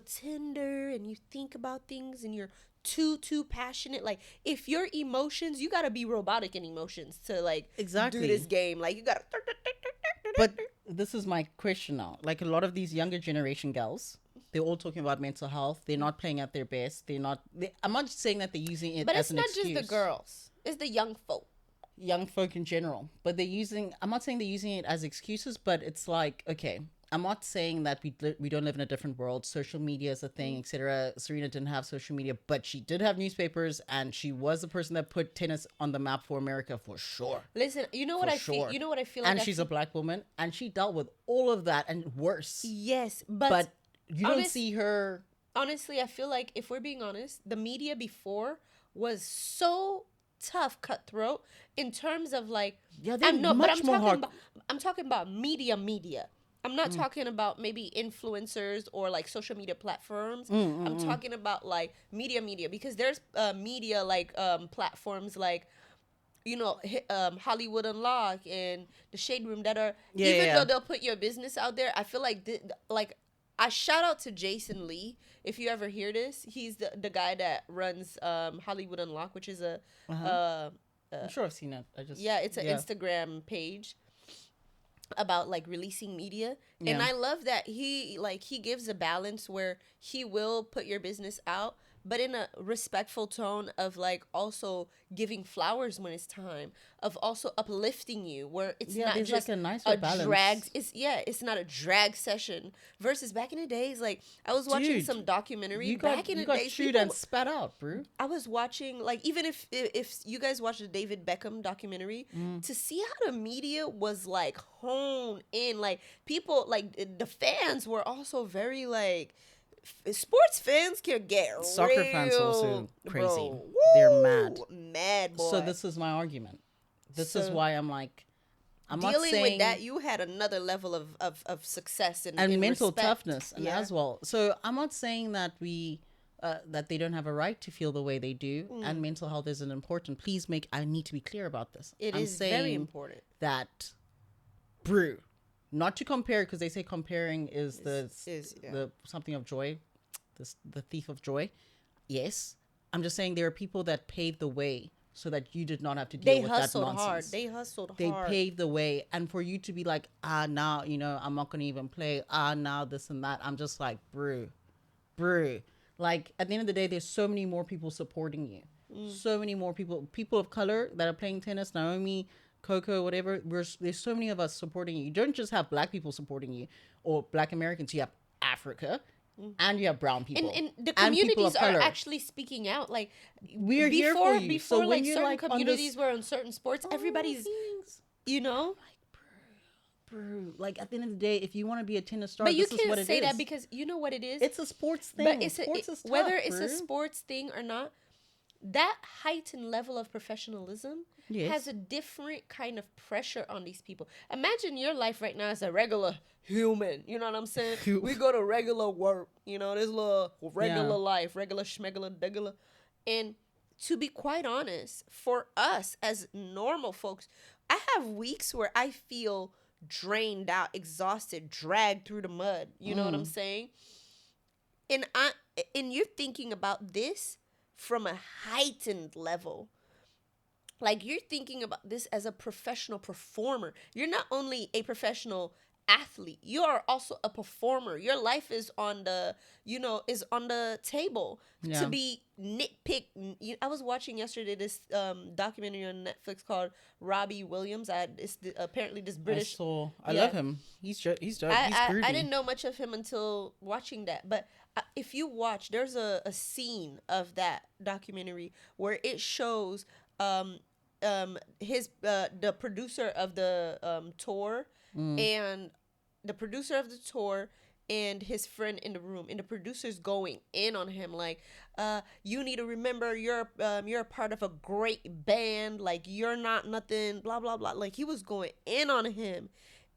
tender and you think about things and you're too passionate, like if your emotions, you got to be robotic in emotions to like Exactly. do this game. Like you got to. But this is my question now. Like a lot of these younger generation girls, they're all talking about mental health. They're not playing at their best. I'm not saying that they're using it But as it's not excuse. just the girls. It's the young folk. Young folk in general. But I'm not saying they're using it as excuses, but it's like, okay, I'm not saying that we don't live in a different world. Social media is a thing, etc. Serena didn't have social media, but she did have newspapers, and she was the person that put tennis on the map for America for sure. Listen, you know what I feel. You know what I feel. And she's a black woman, and she dealt with all of that and worse. Yes, but you don't see her. Honestly, I feel like if we're being honest, the media before was so tough, cutthroat in terms of like. Yeah, they're much more hard. I'm talking about media. I'm not talking about maybe influencers or like social media platforms. I'm talking about like media because there's media like platforms like Hollywood Unlocked and the Shade Room that are though they'll put your business out there. I feel like I shout out to Jason Lee. If you ever hear this, he's the guy that runs Hollywood Unlocked, which is I'm sure I've seen it. It's an Instagram page about like releasing media, and I love that he gives a balance where he will put your business out, but in a respectful tone of like also giving flowers when it's time, of also uplifting you, where it's not just like a nicer balance. Drag. It's not a drag session. Versus back in the days, like I was watching some documentary. You got chewed and spat out, bro. I was watching like even if you guys watched the David Beckham documentary, to see how the media was like honed in, like people like the fans were also very like. Sports fans can get soccer real, fans also crazy. Bro. They're mad boy. So this is my argument. This is why I'm like, I'm dealing not saying with that. You had another level of success and mental respect. toughness and as well. So I'm not saying that that they don't have a right to feel the way they do, and mental health isn't important. I need to be clear about this. I'm is very important. That brew. Not to compare, because they say comparing is the something of joy, the thief of joy. Yes, I'm just saying there are people that paved the way so that you did not have to deal with that nonsense. They hustled hard. They paved the way, and for you to be like, now I'm not gonna even play. Now this and that. I'm just like, brew. Like at the end of the day, there's so many more people supporting you. So many more people of color that are playing tennis. Naomi, Coco, whatever. There's so many of us supporting you. You don't just have black people supporting you or black Americans. You have Africa and you have brown people. And the communities are actually speaking out. Like we're here for you. Before, so like certain communities were on certain sports, everybody's, Bro, like at the end of the day, if you want to be a tennis star, but you this is what it can't say is. that because you know what it is. It's a sports thing. But sports is tough, whether it's a sports thing or not, that heightened level of professionalism has a different kind of pressure on these people. Imagine your life right now as a regular human. You know what I'm saying? We go to regular work. This little regular life, regular schmegular degular. And to be quite honest, for us as normal folks, I have weeks where I feel drained out, exhausted, dragged through the mud. You know what I'm saying? And you're thinking about this from a heightened level. Like you're thinking about this as a professional performer. You're not only a professional athlete, you are also a performer. Your life is on the table to be nitpicked. I was watching yesterday this documentary on Netflix called Robbie Williams. Apparently this British. I love him. He's groovy. I didn't know much of him until watching that, but if you watch, there's a scene of that documentary where it shows the producer of the tour and the producer of the tour and his friend in the room, and the producer's going in on him like, you need to remember you're a part of a great band, like you're not nothing, blah blah blah. Like he was going in on him,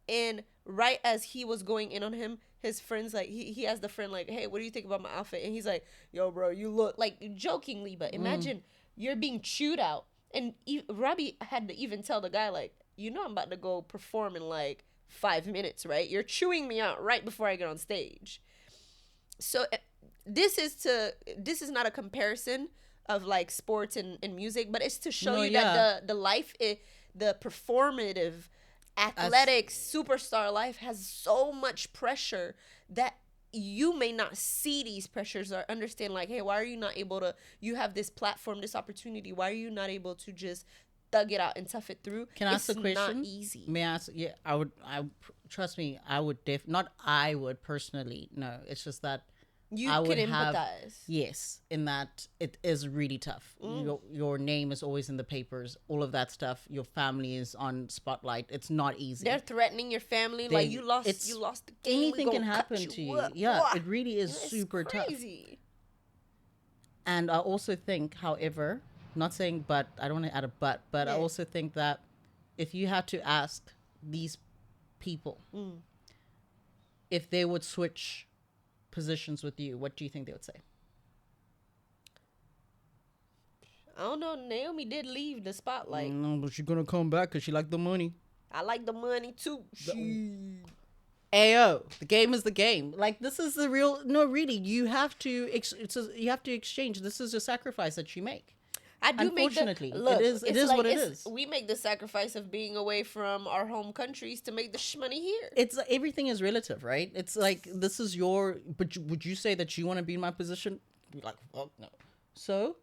and right as he was going in on him, his friend's like, he has the friend like, hey, what do you think about my outfit? And he's like, yo bro, you look like, jokingly, but imagine you're being chewed out. And Robbie had to even tell the guy, like, you know I'm about to go perform in like 5 minutes, right? You're chewing me out right before I get on stage. So this is not a comparison of like sports and music, but it's to show you that the life, the performative, athletic superstar life has so much pressure that you may not see these pressures or understand, like, hey, why are you not able to, you have this platform, this opportunity, why are you not able to just thug it out and tough it through? Can I ask a question? It's not easy. May I ask? Yeah, I trust me, I would not I would personally, no, it's just that You I would can have, empathize. yes, in that it is really tough. Your name is always in the papers, all of that stuff. Your family is on spotlight. It's not easy. They're threatening your family, like you lost the game. Anything can happen to you. Yeah, it really is super crazy. tough. And I also think, however, not saying but, I don't want to add a but I also think that if you had to ask these people if they would switch positions with you, what do you think they would say? I don't know. Naomi did leave the spotlight. No, but she's gonna come back because she like the money. I like the money too. Ayo, the game is the game. Like, this is the real. No, really, you have to. You have to exchange. This is a sacrifice that you make. I do. Unfortunately, look, it is like, what it is. We make the sacrifice of being away from our home countries to make the money here. It's everything is relative, right? It's like, this is your. But would you say that you want to be in my position? You're like, fuck no. So,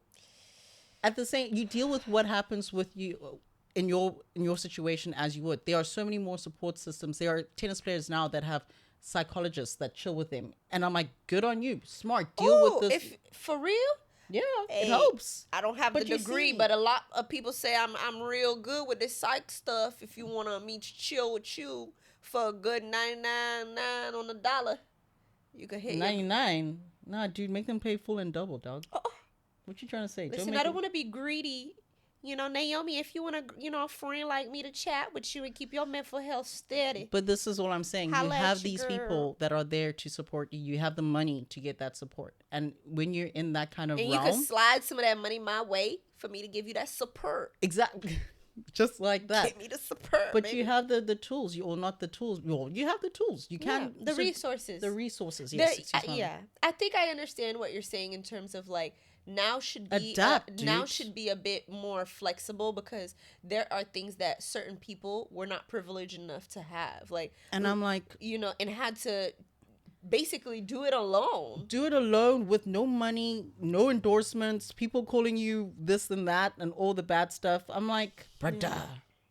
at the same, you deal with what happens with you in your situation as you would. There are so many more support systems. There are tennis players now that have psychologists that chill with them, and I'm like, good on you, smart. Deal with this. For real. Yeah, it helps. I don't have the degree, but a lot of people say I'm real good with this psych stuff. If you want me to chill with you for a good 99.9 on the dollar, you can hit 99. Nah, dude, make them pay full and double, dog. What you trying to say? Listen, I don't want to be greedy. You know, Naomi, if you want to, a friend like me to chat with you and keep your mental health steady. But this is all I'm saying. You have these people that are there to support you. You have the money to get that support. And when you're in that kind of realm. And you can slide some of that money my way for me to give you that support. Exactly. Just like that. Give me the support, But baby. you have the tools. You, or not the tools. Well, you have the tools. You can. The resources. The resources, yes. I think I understand what you're saying in terms of, like, now should be should be a bit more flexible, because there are things that certain people were not privileged enough to have, like, and I'm like, and had to basically do it alone with no money, no endorsements, people calling you this and that and all the bad stuff. I'm like, brother,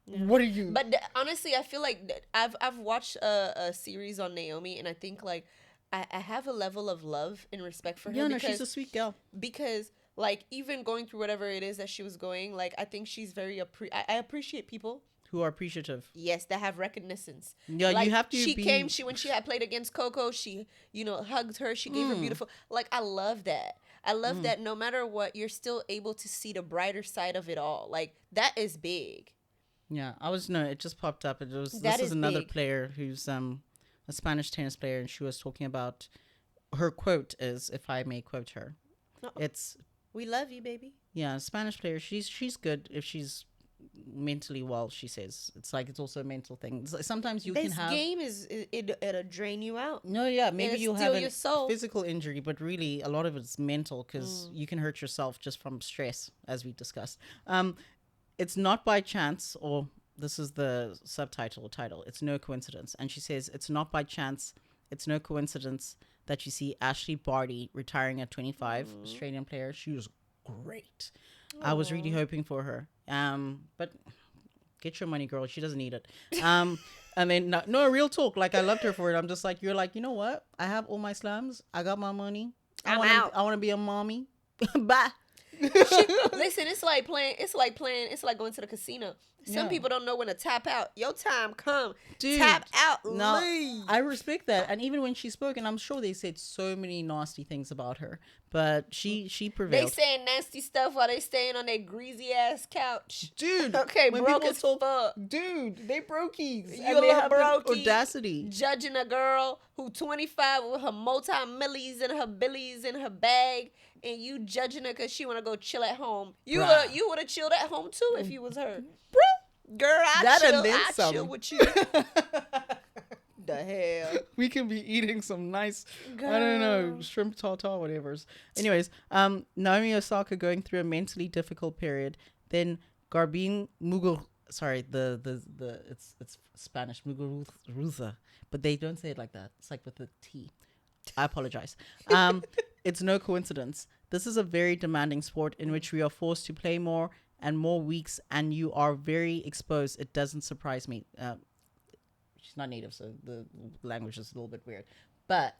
what are you? But honestly, I feel like I've watched a series on Naomi, and I think, like, I have a level of love and respect for her. Yeah, no, she's a sweet girl. Because, like, even going through whatever it is that she was going, like, I think she's very I appreciate people who are appreciative. Yes, that have recognitions. Yeah, like, you have to. When she had played against Coco, she hugged her. She gave her beautiful. Like, I love that. I love that. No matter what, you're still able to see the brighter side of it all. Like, that is big. Yeah, it just popped up. This is another player who's a Spanish tennis player, and she was talking about, her quote is, if I may quote her, it's, "We love you, baby." Yeah, a Spanish player. She's good if she's mentally well. She says it's like, it's also a mental thing. Sometimes you can have, this game it'll drain you out. No, yeah, maybe you'll have a soul. Physical injury, but really a lot of it's mental, because you can hurt yourself just from stress, as we discussed. It's not by chance, or this is the title, it's no coincidence. And she says, it's not by chance, it's no coincidence that you see Ashley Barty retiring at 25, Australian player. She was great. Aww. I was really hoping for her. But get your money, girl. She doesn't need it. And then, no, real talk. Like, I loved her for it. I'm just like, you're like, you know what? I have all my slams. I got my money. I want to be a mommy. Bye. Listen, it's like going to the casino. Some people don't know when to tap out. Your time come. Dude, tap out. Leave. I respect that. And even when she spoke, and I'm sure they said so many nasty things about her, but she prevailed. They saying nasty stuff while they staying on their greasy ass couch. Dude. Okay, broke as fuck. Dude, they brokies. You a little brokey. Audacity. Judging a girl who 25 with her multi-millies and her billies in her bag, and you judging her because she want to go chill at home. You would have chilled at home too if you was her. Girl, That and then some. chill with you. The hell. We can be eating some nice, Girl. I don't know, shrimp tartar, whatever's. Anyways, Naomi Osaka going through a mentally difficult period. Then Garbine Muguruza. Sorry, it's Spanish Muguruza, but they don't say it like that. It's like with the T. I apologize. It's no coincidence. This is a very demanding sport in which we are forced to play more and more weeks, and you are very exposed. It doesn't surprise me. She's not native, so the language is a little bit weird. But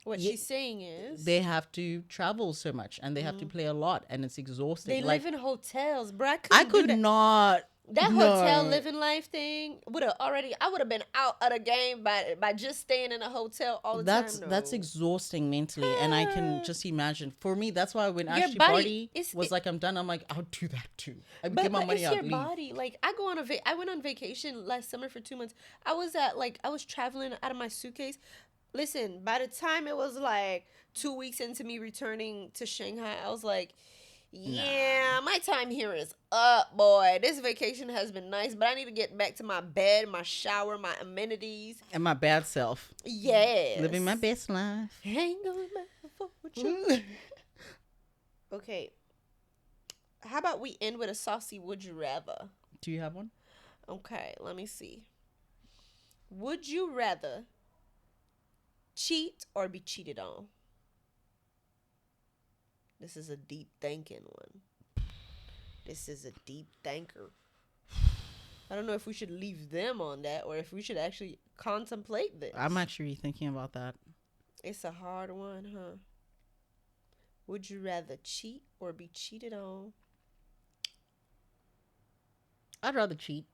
what she's saying is they have to travel so much, and they have to play a lot, and it's exhausting. they live in hotels, bro. I could not. That hotel living life thing I would have been out of the game by just staying in a hotel all the time. No. That's exhausting mentally, and I can just imagine. For me, that's why when Ashley body, Barty was like, "I'm done," I'm like, "I'll do that too. I would but, get my money out." Your body. Like I go on I went on vacation last summer for 2 months. I was traveling out of my suitcase. Listen, by the time it was like 2 weeks into me returning to Shanghai, I was like, yeah, my time here is up, boy. This vacation has been nice, but I need to get back to my bed, my shower, my amenities. And my bad self. Yes. Living my best life. Ain't going back for you. Okay. How about we end with a saucy would you rather? Do you have one? Okay, let me see. Would you rather cheat or be cheated on? This is a deep thinking one. This is a deep thinker. I don't know if we should leave them on that or if we should actually contemplate this. I'm actually thinking about that. It's a hard one, huh? Would you rather cheat or be cheated on? I'd rather cheat.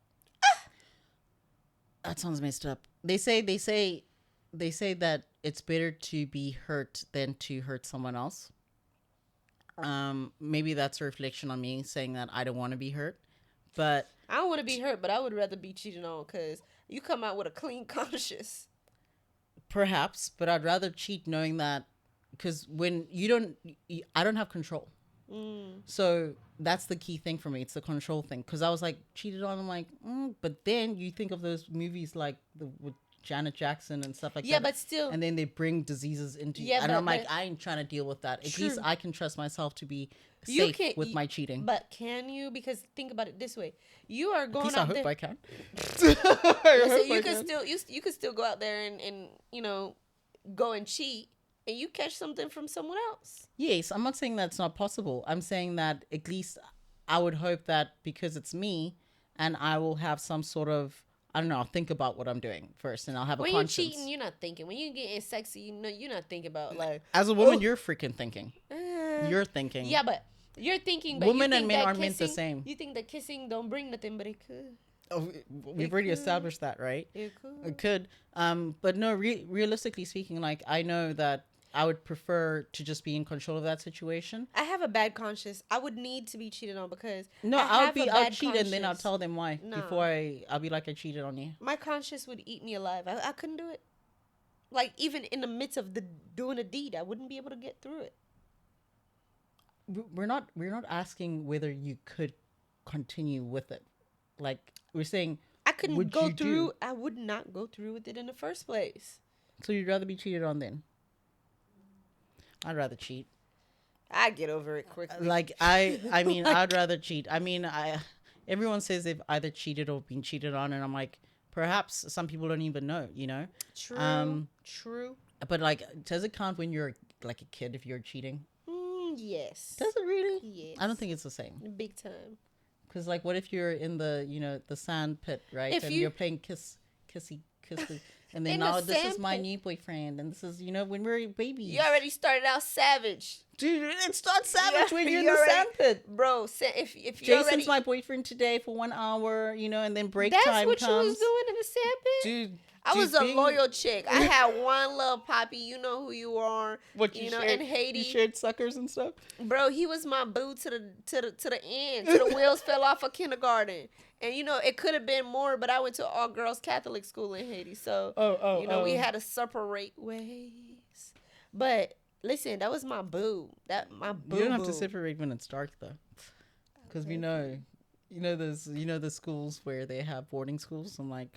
That sounds messed up. They say that it's better to be hurt than to hurt someone else. Maybe that's a reflection on me saying that I don't want to be hurt, but I don't want to be hurt, but I would rather be cheated on because you come out with a clean conscience. Perhaps, but I'd rather cheat knowing that because when I don't have control. So that's the key thing for me. It's the control thing. Because I was like cheated on. I'm like, but then you think of those movies like with Janet Jackson and stuff like that. Yeah, but still. And then they bring diseases into you. Yeah, and I'm like, I ain't trying to deal with that. At least I can trust myself to be safe with my cheating. But can you? Because think about it this way. You are going out out there. there. I can. You can still go out there and go and cheat and you catch something from someone else. Yes, I'm not saying that's not possible. I'm saying that at least I would hope that because it's me and I will have some sort of, I don't know, I'll think about what I'm doing first and I'll have a conscience. When you're cheating, you're not thinking. When you're getting sexy, you're not thinking about like... As a woman, you're freaking thinking. You're thinking. Yeah, but you're thinking... But women you and men aren't meant the same. You think that kissing don't bring nothing, but it could. Oh, we've already established that, right? It could. It could. But no, realistically speaking, like I know that I would prefer to just be in control of that situation. I have a bad conscience. I would need to be cheated on because I'll cheat and then I'll tell them why before I'll be like I cheated on you. My conscience would eat me alive. I couldn't do it. Like even in the midst of doing a deed, I wouldn't be able to get through it. We're not asking whether you could continue with it. Like we're saying I couldn't go through. I would not go through with it in the first place. So you'd rather be cheated on then? I'd rather cheat. I get over it quickly. Like I mean, I'd rather cheat. I mean, everyone says they've either cheated or been cheated on, and I'm like, perhaps some people don't even know, you know? True. True. But like, does it count when you're like a kid if you're cheating? Yes. Does it really? Yes. I don't think it's the same. Big time. Because like, what if you're in the the sandpit, right? And you're playing kissy. And then now this is my new boyfriend, and this is when we're babies. You already started out savage, dude. It starts savage when you're in the sandpit, bro. If Jason's my boyfriend today for 1 hour, and then break time comes. That's what you was doing in the sandpit, dude. I was a loyal chick. I had one little poppy. You know who you are. What you shared, in Haiti? You shared suckers and stuff, bro. He was my boo to the end. Till the wheels fell off of kindergarten. And it could have been more, but I went to all girls Catholic school in Haiti, so we had to separate ways. But listen, that was my boo. My boo. You don't have to separate when it's dark though, because we know the schools where they have boarding schools. I'm like,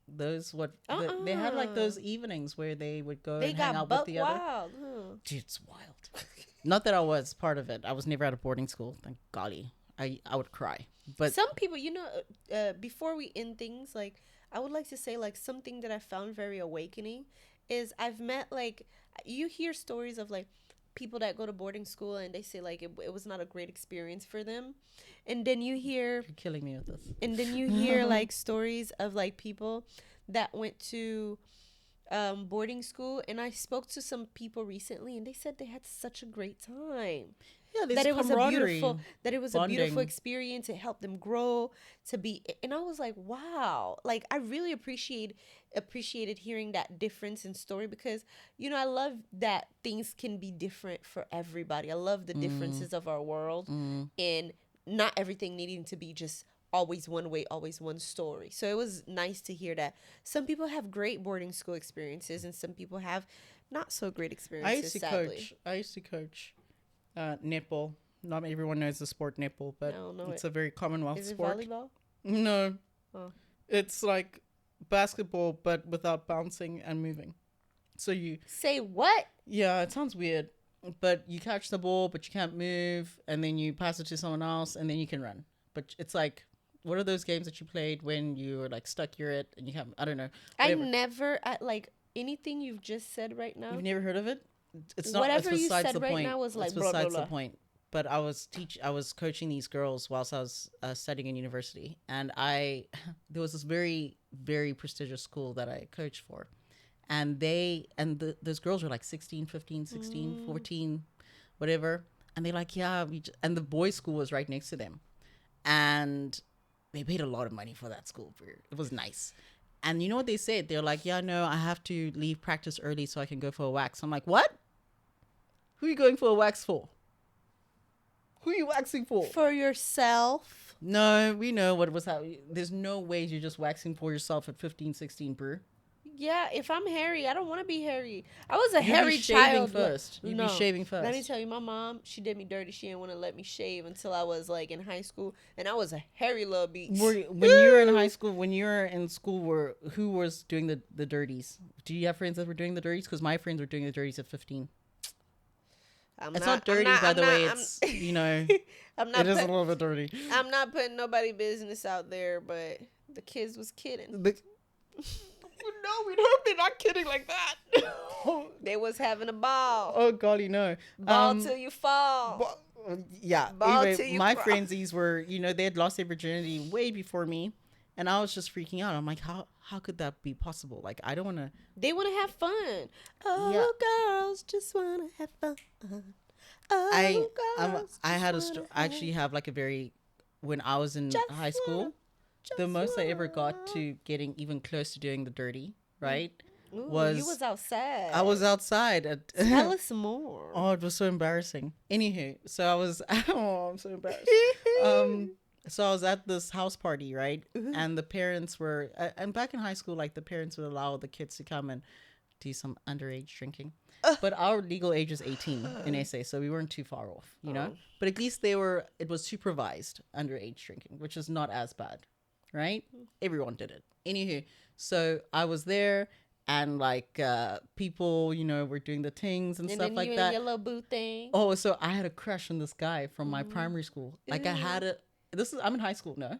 they had like those evenings where they would go They and hang got out buck with the other. wild. Huh? Dude, it's wild. Not that I was part of it. I was never at a boarding school. Thank golly. I would cry. But Some people, before we end things, like, I would like to say, like, something that I found very awakening is I've met, like, you hear stories of, like, people that go to boarding school and they say, like, it was not a great experience for them. And then you hear... You're killing me with this. And then you hear, like, stories of, like, people that went to boarding school. And I spoke to some people recently and they said they had such a great time. Yeah, that it was a beautiful bonding. experience. It helped them grow to be, and I was like, wow, like I really appreciated hearing that difference in story, because I love that things can be different for everybody. I love the differences of our world, and not everything needing to be just always one way, always one story. So it was nice to hear that some people have great boarding school experiences and some people have not so great experiences. I used to coach netball. Not everyone knows the sport netball, but it's a very commonwealth sport. Is it volleyball? No. Oh. It's like basketball, but without bouncing and moving. So you... Say what? Yeah, it sounds weird. But you catch the ball, but you can't move, and then you pass it to someone else, and then you can run. But it's like, what are those games that you played when you were like stuck your it, and you can't... I don't know. Whatever. Like, anything you've just said right now. You've never heard of it? It's not. Whatever it's you besides said the right point. now was like it's blah, blah, besides blah. the point. But I was coaching these girls whilst I was studying in university, and there was this very, very prestigious school that I coached for, and those girls were like 16, 15, 16, 14, whatever, and they're like, yeah, and the boys' school was right next to them, and they paid a lot of money for that school. It was nice. And you know what they said? They're like, yeah, no, I have to leave practice early so I can go for a wax. I'm like, what? Who are you going for a wax for? Who are you waxing for? For yourself. No, we know what was happening. There's no way you're just waxing for yourself at 15, 16, bro. Yeah, if I'm hairy, I don't want to be hairy. I was a You'd hairy be shaving child. First. You'd be shaving first. Let me tell you, my mom, she did me dirty. She didn't want to let me shave until I was like in high school, and I was a hairy little beast. When you were in high school, when you were in school, who was doing the dirties? Do you have friends that were doing the dirties? Because my friends were doing the dirties at 15. It's not dirty, by the way. It's, I'm not. It is a little bit dirty. I'm not putting nobody business out there, but the kids was kidding. No, we hope they're not kidding like that. They was having a ball. Oh golly, no. Ball till you fall. Yeah. Ball Anyway, till you my cry. friendsies were, they had lost their virginity way before me, and I was just freaking out. I'm like, how could that be possible? Like, I don't want to. They want to have fun. Oh, Yeah. girls just want to have fun. I actually have like when I was in high school, the most I ever got to getting even close to doing the dirty, right? Ooh, was you was outside. I was outside. Tell us more. Oh, it was so embarrassing. Anywho, so I was. Oh, I'm so embarrassed. So I was at this house party, right? Mm-hmm. And the parents were, and back in high school, like the parents would allow the kids to come and do some underage drinking. But our legal age is 18 in SA, so we weren't too far off, know? But at least it was supervised underage drinking, which is not as bad, right? Everyone did it. Anywho, so I was there, and like people, were doing the things and stuff like that. And then you and your little boo thing. Oh, so I had a crush on this guy from my primary school. Like I had I'm in high school, no?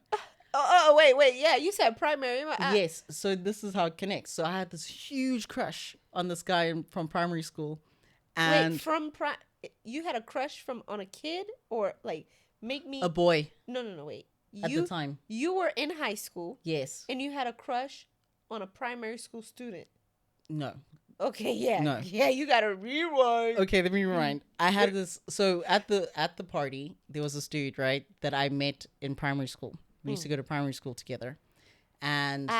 Oh, wait. Yeah, you said primary. Yes. So this is how it connects. So I had this huge crush on this guy from primary school. And wait, you had a crush on a kid, or like a boy. No, wait. At the time. You were in high school. Yes. And you had a crush on a primary school student. No. Okay, yeah. No. Yeah, you got to rewind. Okay, let me rewind. I had this. So at the party, there was this dude, right, that I met in primary school. We used to go to primary school together. And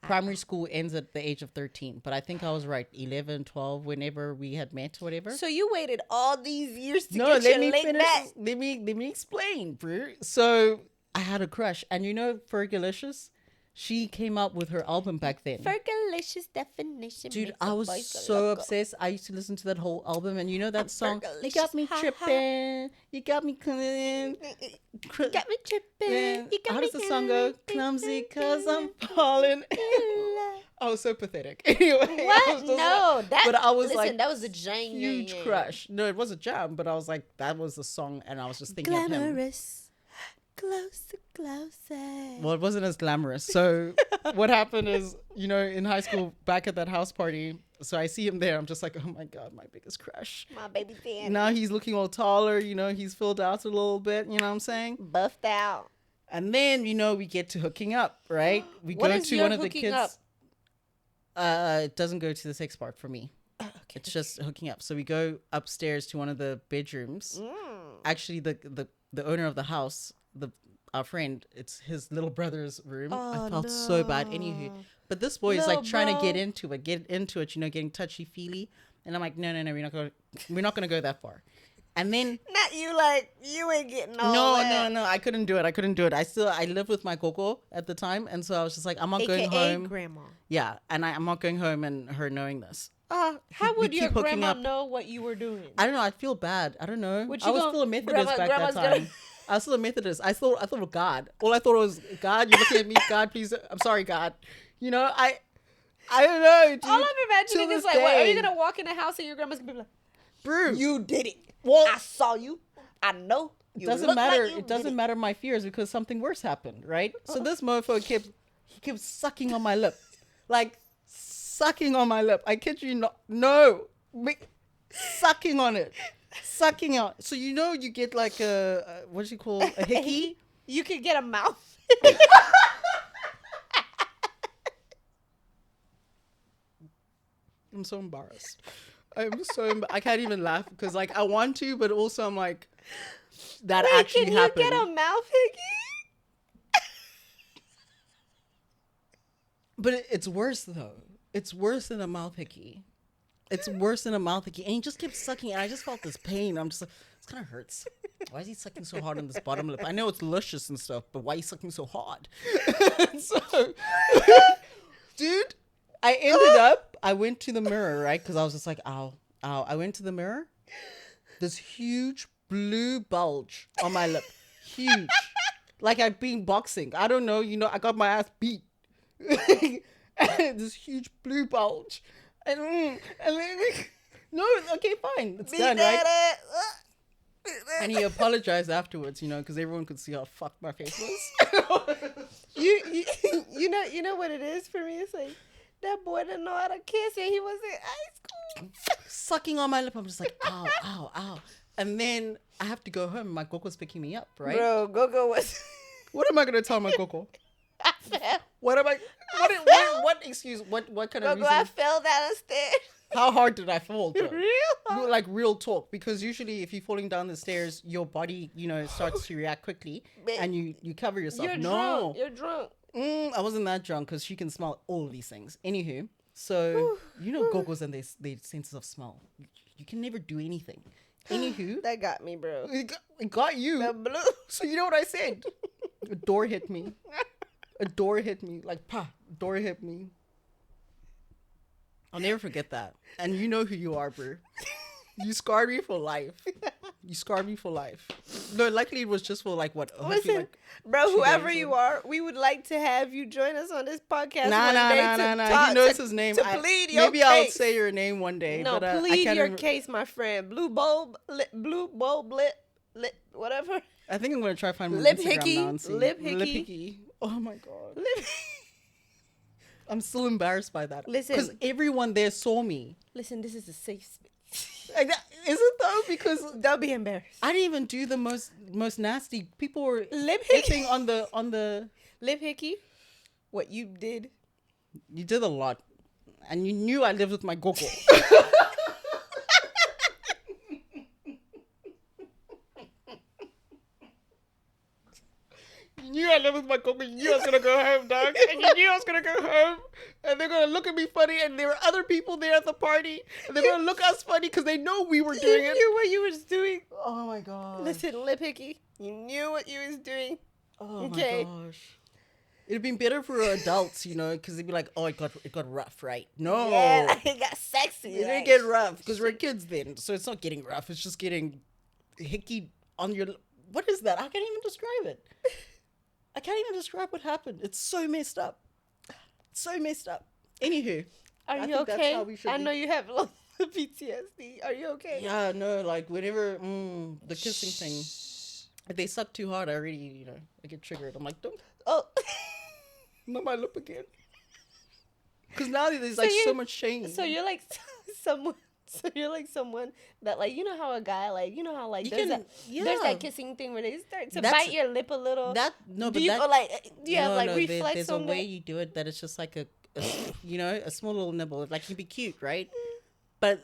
primary school ends at the age of 13. But I think I was right, 11, 12, whenever we had met or whatever. So you waited all these years to get let me your finish. back. Let me explain, bro. So I had a crush. And Fergalicious? She came out with her album back then. Fergalicious definition. Dude, makes I a was voice go so loco. obsessed. I used to listen to that whole album, and you know that song. You Fergalicious, got me ha, ha. tripping. You got me coming. You got me tripping. You got How me does the song go? Clumsy, cause I'm falling. I was so pathetic. Anyway, I was What? just No, like, that. but I was Listen, like, that was a jam. huge crush. No, it was a jam, but I was like, that was the song, and I was just thinking of him. Glamorous. Closer, closer. Well, it wasn't as glamorous. So what happened is, you know, in high school, back at that house party, so I see him there. I'm just like, oh my God, my biggest crush. My baby fan. Now he's looking all taller, you know, he's filled out a little bit, you know what I'm saying? Buffed out. And then, you know, we get to hooking up, right? We What go is to your one of the hooking kids. up? It doesn't go to the sex part for me. It's just hooking up. So we go upstairs to one of the bedrooms. Actually, the owner of the house, our friend, it's his little brother's room. I felt so bad. Anywho, but this boy is like trying to get into it, you know, getting touchy feely. And I'm like, no, we're not gonna go that far. And then Not you, like, you ain't getting all that. no, I couldn't do it. I lived with my coco at the time, and so I was just like, I'm not going AKA home. grandma. Yeah, and I'm not going home and her knowing this. How We would your keep hooking grandma up. know what you were doing? I don't know. I'd feel bad. I don't know. What I you was gon- still a Methodist back that grandma's time. gonna- I was still a Methodist. I thought of God. All I thought was, God, you're looking at me. God, please. I'm sorry, God. You know, I don't know, dude. All I'm imagining Till is this like, what, are you day. gonna walk in the house and your grandma's gonna be like, Bro, "You did it. Well, I saw you. I know. it You doesn't look matter. Like you It doesn't did matter my fears because something worse happened, right? So this mofo kept sucking on my lip, like sucking on my lip. I kid you not. No, sucking on it, sucking out. So you know you get like a what do you call a hickey? You could get a mouth. I'm so embarrassed. I can't even laugh because like I want to, but also I'm like that Wait, actually can happened. you get a mouth hickey? But it's worse though. It's worse than a mouth hickey. It's worse than a mouth hickey. And he just kept sucking and I just felt this pain. I'm just like, this kind of hurts. Why is he sucking so hard on this bottom lip? I know it's luscious and stuff, but why are you sucking so hard? So, dude, I went to the mirror, right? Because I was just like, ow, ow. I went to the mirror. This huge blue bulge on my lip. Huge. Like I've been boxing. I don't know. You know, I got my ass beat. This huge blue bulge. And then, no, okay, fine. It's done, right? And he apologized afterwards, you know, because everyone could see how fucked my face was. You know what it is for me? It's like, that boy didn't know how to kiss and he was in high school. Sucking on my lip. I'm just like, ow, ow, ow. And then I have to go home. My Gogo's picking me up, right? Bro, Gogo was... What am I going to tell my Gogo? I fell. What excuse, what kind of Gogo, I reason? fell down the stairs. How hard did I fall, though? Real? Like real talk, because usually if you're falling down the stairs, your body, you know, starts to react quickly and you cover yourself. You're drunk. I wasn't that drunk because she can smell all of these things. Anywho, so you know Gogos and their senses of smell. You can never do anything. Anywho, That got me, bro. it got you. The blue. So you know what I said? A door hit me. A door hit me. Like, door hit me. I'll never forget that. And you know who you are, bro. You scarred me for life. You scarred me for life. No, likely it was just for like what? Listen, like bro, 2 whoever days you are, we would like to have you join us on this podcast Nah. talk, He knows his name. To plead your maybe case. I'll say your name one day. No, but, I plead can't your remember. case, my friend. Blue bulb, lit, whatever. I think I'm gonna try to find my LIP-HICKEY, Instagram now and see. LIP-HICKEY. LIP-HICKEY. Oh my god. Lip. I'm still embarrassed by that. Listen. Because everyone there saw me. Listen, this is a safe space. Like that, is it though? Because Don't be embarrassed. I didn't even do the most nasty. People were LIP-HICKEY. hitting on the. LIP-HICKEY, what you did. You did a lot, and you knew I lived with my Gogo. You knew I lived with my Gogo. You knew I was gonna go home, dog. And you knew I was gonna go home, and they're gonna look at me funny. And there were other people there at the party, and they're gonna look at us funny because they know we were doing You it. knew what you was doing. Oh my god. Listen, LIP-HICKEY, you knew what you was doing. Oh Okay. my gosh. It'd been better for adults, you know, because they'd be like, "Oh, it got rough, right?" No, Yeah, like, it got sexy. it didn't like, get rough because we're kids then, so it's not getting rough. It's just getting hickey on your. What is that? I can't even describe it. I can't even describe what happened. It's so messed up. So messed up. Anywho, Are I you think that's okay? how we should I be. know you have PTSD. Are you okay? Yeah, no, like whenever the kissing thing, if they suck too hard, I already, you know, I get triggered. I'm like, don't, Oh. not my lip again. Because now there's like so much shame. So you're like someone. So you're like someone that, like, you know how a guy, like, you know how, like, You there's can- there's that kissing thing where they start to That's- bite your lip a little. No, do but you, that or like, do you have like no, reflex there's on a way that? you do it that it's just like a you know, a small little nibble. Like you'd be cute, right? But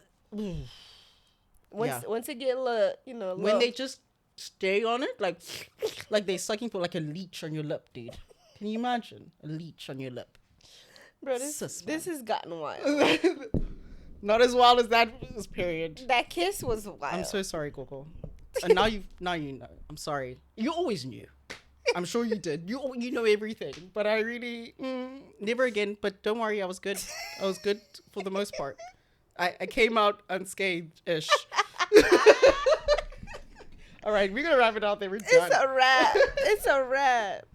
Once it get a little, you know, when they just stay on it, like they're sucking for like a leech on your lip, dude. Can you imagine a leech on your lip? bro, Sis, this has gotten wild. Not as wild as that period. That kiss was wild. I'm so sorry, Coco. And now you know. I'm sorry. You always knew. I'm sure you did. You know everything. But I really never again. But don't worry, I was good. I was good for the most part. I came out unscathed-ish. All right, we're gonna wrap it out there. We're done. It's a wrap. It's a wrap.